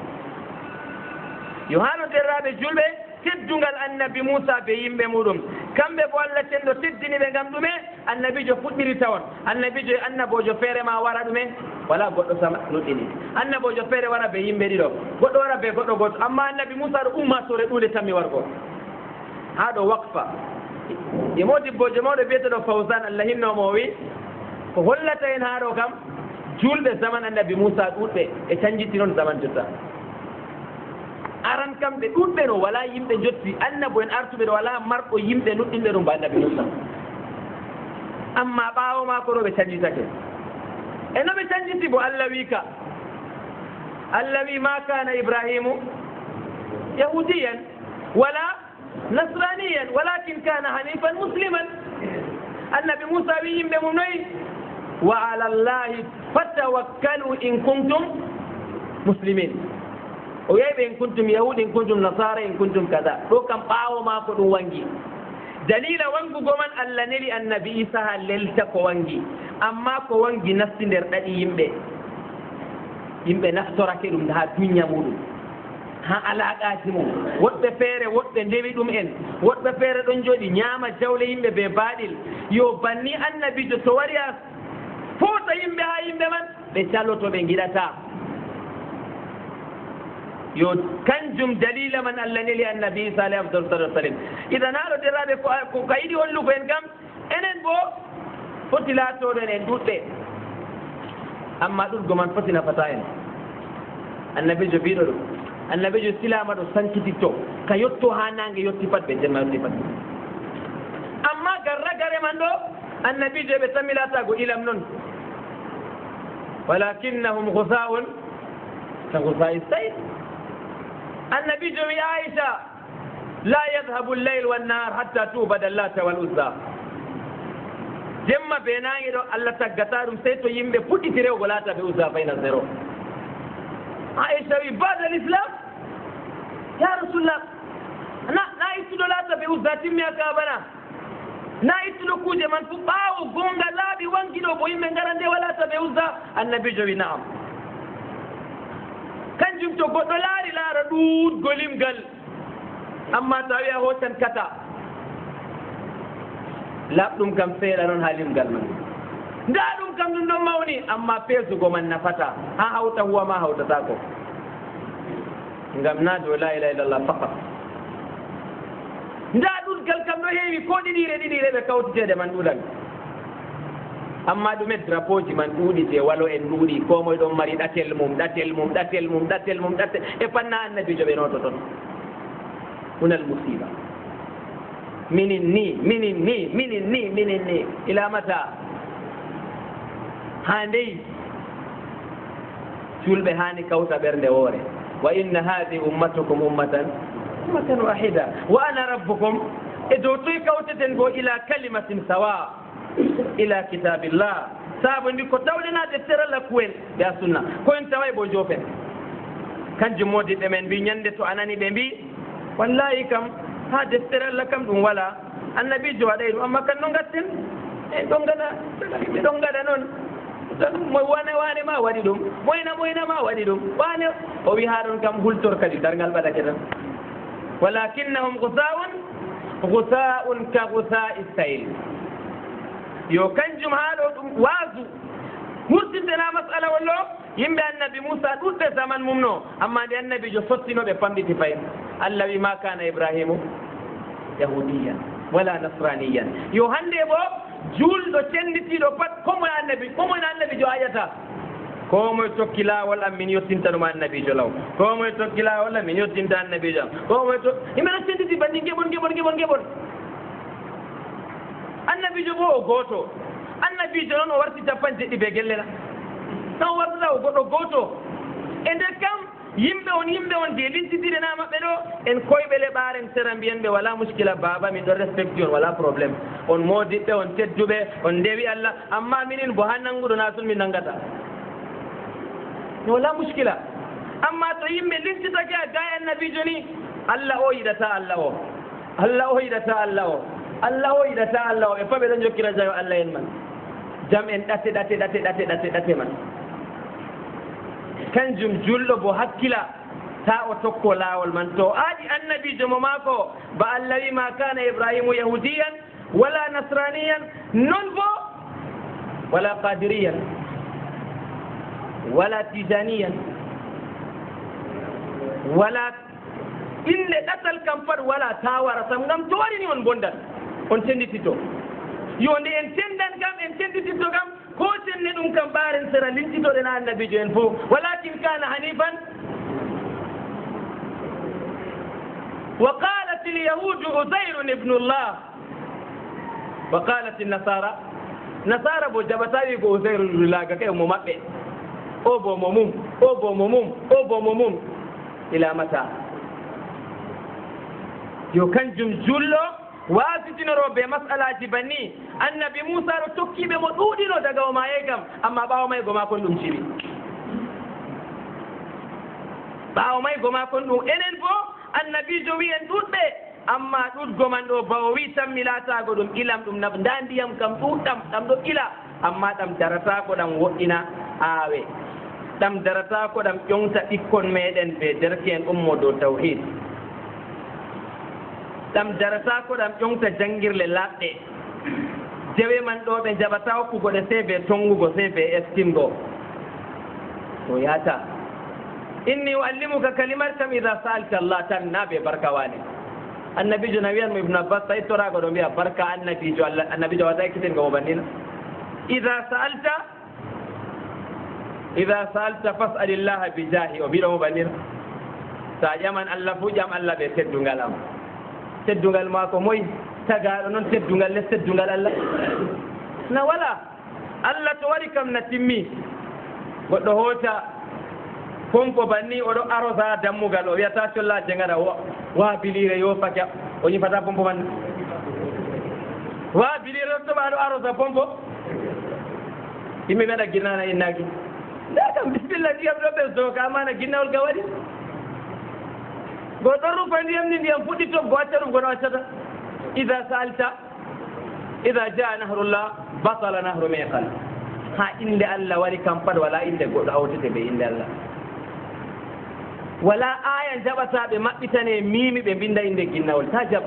Speaker 4: yohano terrabe julbe teddungal annabi Musa be yimbe mudum kambe bo Allah tendo teddini be ngam dume annabi jo fuddiri tawon annabi jo annabo fere ma wara dume wala goddo sama nodini annabo jo fere wara be yimbe dido goddo wara be goddo goddo amma annabi Musa do umma sore dule tammi wargo hado waqfa yimodi bojo mawdo beto do Fawzan Allah hinno mo wi ko hollata en hado kam julbe zaman annabi Musa dudbe e canjiti non zaman jotta aran kam be dudbe no wala yimbe jotti annabo en artube wala marko yimbe nuddinde dum ba annabi Musa amma baawo ma ko be canjitake e no be canjiti bo Allah wika Allah wi ma kana Ibrahimu yahudiyan wala nasraniyan walakin kana hanifan musliman annabi Musa wi yimbe mum noy wa ala Allah fatawakkalu in kuntum muslimin o yeyɓe in kuntum yahudi in kuntum nasara in kuntum kada ɗo kam ɓaawo ma ko ɗum wangi dalila wangugo man Allah neli annabi Isa ha lelta ko wangi amma ko wangi nasti nder ɗaɗi yimɓe naftorake ɗum ha duña muɗum ha alaaqaji mum woɗɓe feere woɗɓe ndewi ɗum en woɗɓe feere ɗon jooɗi ñaama jawle yimɓe ɓe baaɗil yo banni annabijo to wari a fota yimɓe ha yimɓe man ɓe calloto ɓe giɗata yo kanjum dalila man Allah neli annabi Isa alayhi afdal salatu wassalam idan haɗo derraɓe ko kayiɗi hollugo en kam enen bo foti laatoɗon en ɗuɗɓe amma ɗuɗgo man foti nafata en annabijo mbiɗo ɗum annabijo silama ɗo sankititto ka yetto ha nangue yetti pat ɓe jemma yetti pat amma garra gare man ɗo annabijo ɓe tammilatago ilam noon walakinnahum ghusaun ka ghusai sayl النبي جميع عائشة لا يذهب الليل والنهار حتى توبد اللات والعزى جمع بيناي الله تغتارم سيتو يمبه فوتي تيرو غلاتا بوزا بين الزيرو عائشة بعد الإسلام يا رسول الله أنا لا يسدو لاتا بوزا تيميا كابنا na ittuno kuuje man fu ɓaawo gonga laaɓi wangiɗo bo yimɓe ngara nde wala taɓe usa annabijo wi naam kanjum to goɗɗo laara ɗuuɗgo limgal amma tawi a hoccan kata laɓɗum kam seeɗa noon ha limgal man nda ɗum kam ɗum ɗon mawni amma peesugo man nafata ha hawta huwa ma hawtatako ngam na dow la ilaha illallah fakat nda ɗuɗgal kam ɗo heewi ko ɗiɗire ɓe kawtitede man ɗuɗal amma ɗume drapeau ji man ɗuuɗite walo en ɗuuɗi ko moye ɗon mari ɗatel mum e panna annabijo ɓe noto toon hunal musiba minin ni ila mata ha ndeyi julɓe hani kawta ɓernde woore wa inna hadi ummatukum ummatan wahida wa ana rabbukum e dow toye kawteten go ila kalimatin sawa ila kitabillah saabu ndi ko tawlena deftere lakkuwel ɓe a sunna koyen taway bo joofen kanjum modiɓɓe men mbi ñande to anani ɓe mbi wallahi kam ha deftere Allah kam ɗum wala annabijo waɗay ɗum amma kan no gatten e ɗon gaɗa noon wane ma waɗi ɗum moyna ma waɗi ɗum wane o wi ha ɗon kam hultor kadi dargal ɓaɗake tan walakinnahum gusa'un ka gusa'i sayl yo kanjum ha ɗo ɗum waasu hurtintena masala wollo yimɓe annabi Musa ɗuɗɓe zaman mum no amma nde annabijo sottinoɓe famɗiti fayin Allah wi ma kana ibrahimu yahudiyan wala nasraniyan yo hande bo julɗo cenditiɗo pat komoye annabijo ayata komoye tokki laawol am min yettintanuma annabijo law komoye tokki laawol am min yettinta annabijo am komoye yimɓe ɗo cenditi banni geɓon annabijo bo o gooto annabijo noon o warti capan jeɗɗi ɓe gellela tan wartata o goɗɗo gooto e nde kam yimɓe on de lincitiɗena maɓɓe ɗo en koyɓe leɓaren sera mbiyen ɓe wala muskila baba min ɗon respecti on wala probléme on modiɓɓe on tedduɓe on ndewi Allah amma minin bo ha nannguɗo na tun mi nanngata wala muskila amma to yimɓe lincitake a gaye annabijo ni Allah o yiɗata Allah o e fa ɓe ɗon jokkira jayo Allah en man jam en ɗate man kanjum julɗo bo hakkila ta o tokko laawol man to aaɗi annabijo mo maako ba Allah wi ma kana ibrahimu yahudiyan wala nasraniyan non bo wala qadiriyan wala tijaniyan wala inde ɗatal kam pat wala tawara sam ngam to waɗini on bondan on tenditito yo nde en tendan kam en tenditito kam ko tenne ɗum kam ɓaren sera lincitoɗen annabijo en fof walakin kana hanifan wa qalat alyahudu uzairun ibnullah wa qalat nasara bo jaɓatawi ko usairu ibnullaga kay mo maɓɓe o bo mo mum ila mata yo kanjum jullo wasitinoɓe masalaji banni annabi Musa ɗo tokkiɓe mo ɗuuɗino daga o maye kam amma ɓawo may goma kon ɗum ciri enen bo annabijo wi en ɗuɗɓe amma ɗuɗgo man ɗo bawo wi tan mi laatago ɗum ilam ɗum nab nda ndiyam kam ɗuɗɗam ɗam ɗo ila amma ɗam darata ko ɗam woɗɗina aawe ɗam darata ko ɗam ƴonta ɓikkon meɗen ɓe derken ummo dow tawhid ɗam darata ko ɗam ƴonta janngirle laɓɗe jewe man ɗo ɓe jaɓata hokkugo ɗe sey ɓe tongugo sey ɓe estimgo to yata inni uallimuka kalimat kam ida saalta Allah tan na ɓe barka wane annabijo na wiyanmo ibnu abbas tawi torago ɗo mbiya barka annabijo wata ekkitinga mo bannina ida saalta fas'alillaha bi jahi o mbiɗo mo bannina sa ƴaman Allah fu ƴam Allah ɓe teddungal am teddungal maako moy tagaɗo noon teddungal les teddungal Allah na wala Allah to waɗi kam na timmi goɗɗo hoota pompo banni oɗo arosa dammugal o wiyata collaje gaɗa wa bilire yo faka o ñifata pompo man wa bilire toɓa ɗo arosa pompo yimɓe meɗa ginnana innaki nda kam bisimilla ndiyam ɗo ɓe soka amana ginnawol ga waɗi goɗɗo rufa ndiyam ni ndiyam fuɗɗi to go acca ɗum gono accata ida salta إذا جاء نهر الله بطل نهر ميقل ها إن الله ولي كم فد ولا إن قد أو تتبع إن الله ولا آية جبتها بمقتني ميمي ببند إن جنة والتاجب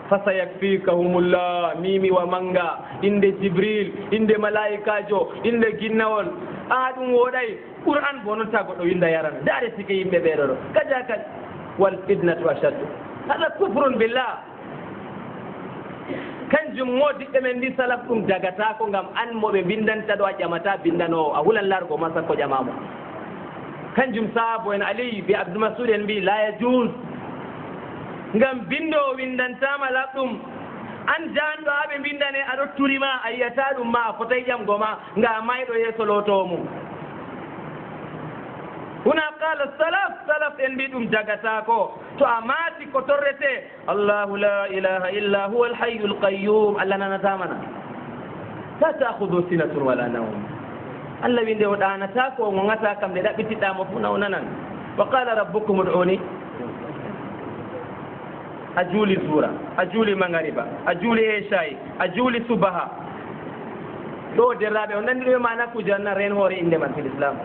Speaker 4: فسيكفيكهم الله ميمي ومانغا إن جبريل إن ملائكة جو إن جنة وال آدم وداي قرآن بونتا قد إن يارنا دار سكي يمبيرو كذاك والفتنة أشد هذا كفر بالله kan jumodi men di salaf dum jagata ko ngam an mo be bindanta do jamata bindano a hulan largo masa ko jamamo kan jum sabo en ali bi abdul masud en bi la yajuz ngam bindo windanta mala dum an jando abe bindane ado turima ayata dum ma fotay jam goma nga maydo yeso lotomu هنا قال السلف سلف ان بيدم جغتاكو تو اماتي كوتورتي الله لا اله الا هو الحي القيوم الله نتامنا لا تاخذ سنه ولا نوم الله بيندي ودانا تاكو ngata kam de dabiti dama fu nawnanan وقال ربكم ادعوني اجولي سوره اجولي مغربا اجولي عشاء اجولي صبح دو derabe on nandi mana ku janna ren hore inde man fil islam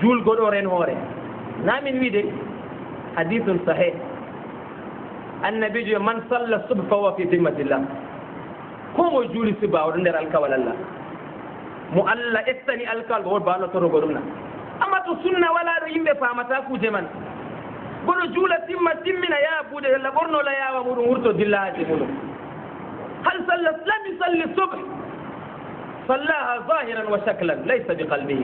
Speaker 4: جول قدو رين هوري نامن ويدي حديث صحيح النبي من صلى الصبح فهو في ذمة الله كم جول سبا ورندر الكوال الله مؤلا استني الكوال بور بالا ترو قدونا أما تسنة ولا ريمبه فامتا كوجمان قدو جولة تمنا يا بودي الله برنو لا يا ومرو مرتو دلها جمولو هل صلى لم يصلي الصبح صلاها ظاهرا وشكلا ليس بقلبه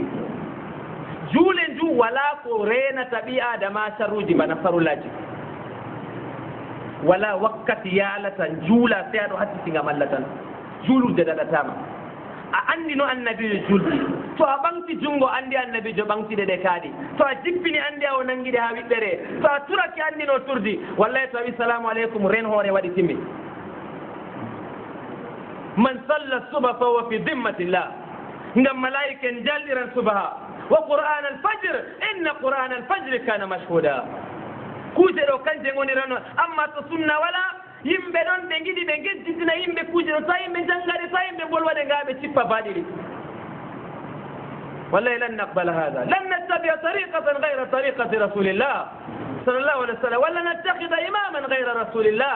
Speaker 4: julen ju wala ko rena tabi'a da ma sharuji bana farulaji wala wakkati yalatan jula sai do hatti tinga mallatan julu da da tama a andi no annabi juldi to a banti jungo andi annabi jo banti de kadi to a jippini andi o nangide ha widdere to a turaki andi no turdi wallahi to assalamu alaikum ren hore wadi timmi man salla subha fa huwa fi dhimmatillah ngam malaiken jalliran subha وقرآن الفجر إن قرآن الفجر كان مشهودا كوجرو كان جنوني رانو أما تصنع ولا يمبي دون دنجي جدنا يمبي كوجرو تايم جنغاري تايم بولوا دنغابي تشيبا بادري والله لن نقبل هذا لن نتبع طريقة غير طريقة رسول الله صلى الله عليه وسلم ولا نتخذ إماما غير رسول الله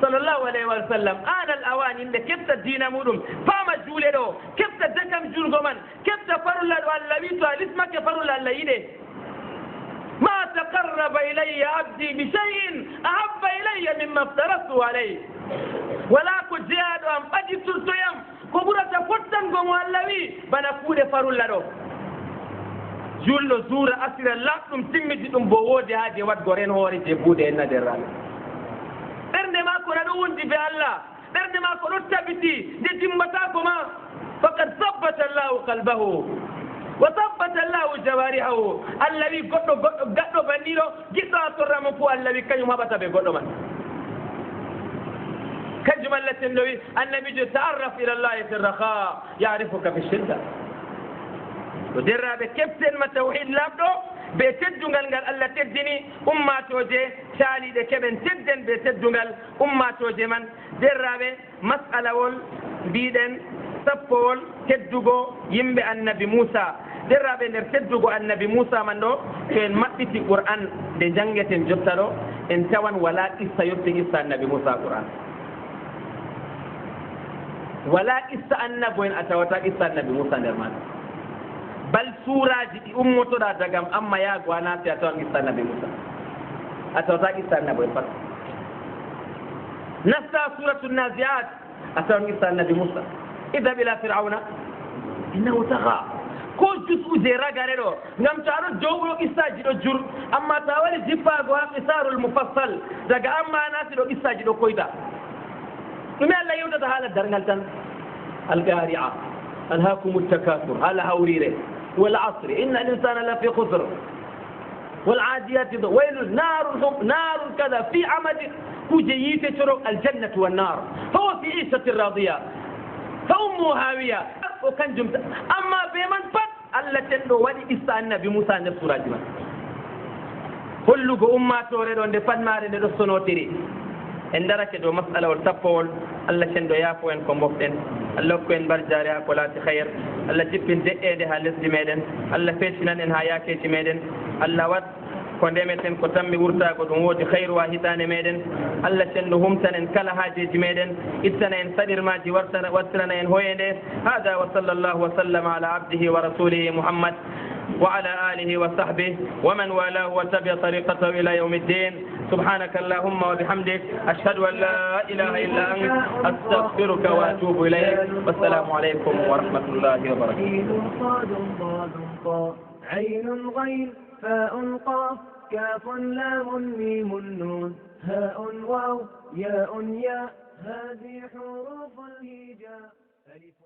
Speaker 4: صلى الله عليه وسلم آن الأوان إن كيف الدين مودم فما جولدو كيف تدكم جولغمان كيف تفرل الذي اسمك فرل الليله ما تقرب إلي عبدي بشيء أحب إلي مما افترضت عليه ولا كجهاد أم أجي سلطيام كبرة فتن قم الذي بنفود فرل له جول زور أسر لكم تمجدهم بوودي هذه وات هوري جبودي إن درال ɓernde maako na ɗo wondi be allah ɓernde maako ɗo tabiti nde timmatako ma faqad sabbata allahu qalbahu wa sabbata allahu jawarihahu allah wi goɗɗo gaɗɗo banniɗo giɗɗo a torramo fo allah wi kañum haɓata ɓe goɗɗo man kanjum allah tenɗo wi annabijo ta'arraf ila llahi fi rraha yarifuka fi shidda to derraɓe keftenma tawhid lamɗo be teddungal ngal allah teddini ummatoje caaliɗe keɓen tedden be teddungal ummatoje man derraɓe masalawol mbiɗen sappowol teddugo yimɓe annabi moussa derraɓe nder teddugo annabi moussa man ɗo to en maɓɓiti qur'an nde janggeten jotta ɗo en tawan wala qissa yotti qissa annabi moussa qur'an wala qissa annabo en a tawata qissa annabi moussa nder maɗa bal suuraji ɗi ummotoɗa dagam amma yaago a naati a tawan qissa annabi moussa a tawata qissa annabo en pat nasta suratu naziat a tawan qissa annabi moussa idhab ila fir'auna innahu tagha ko jusuje ragare ɗo ngam to aɗo jowɗo qissaji ɗo jur amma ta wari jippago ha qisarul mufassal daga amma naati ɗo qissaji ɗo koyta ɗume allah yewtata haala darngal tan alqari'a alhakumu takathur haala hawrire والعصر إن الإنسان لفي خسر والعاديات ويل نار كذا في عمد كجيت شرق الجنة والنار هو في عيشة راضية فأمه هاوية وكان جمت أما بمن فت الله تنو ولي إستعنا بموسى نفسه راجما كل أمة تورد وند فن مارد السنوتري en darake do mas'ala wal tappowol Allah cendo yaafo en ko mbofɗen Allah ko en mbar jaari ha ko laati khayr Allah jippin de'ede ha lesdi meɗen Allah fetinan en ha yaakeji meɗen Allah wat ko ndemeten ko tammi wurtago ɗum woodi khayru ha hitande meɗen Allah cendo humtan en kala haajeji meɗen ittana en saɗirmaji wattirana en hoyende hada wa sallallahu wa sallama ala abdihi wa rasulihi Muhammad وعلى آله وصحبه ومن والاه وتبع طريقته إلى يوم الدين سبحانك اللهم وبحمدك أشهد أن لا إله إلا أنت أستغفرك وأتوب إليك والسلام عليكم ورحمة الله وبركاته.
Speaker 2: عين غين فاء قاف كاف لام ميم نون هاء واو ياء ياء هذه حروف الهجاء ألف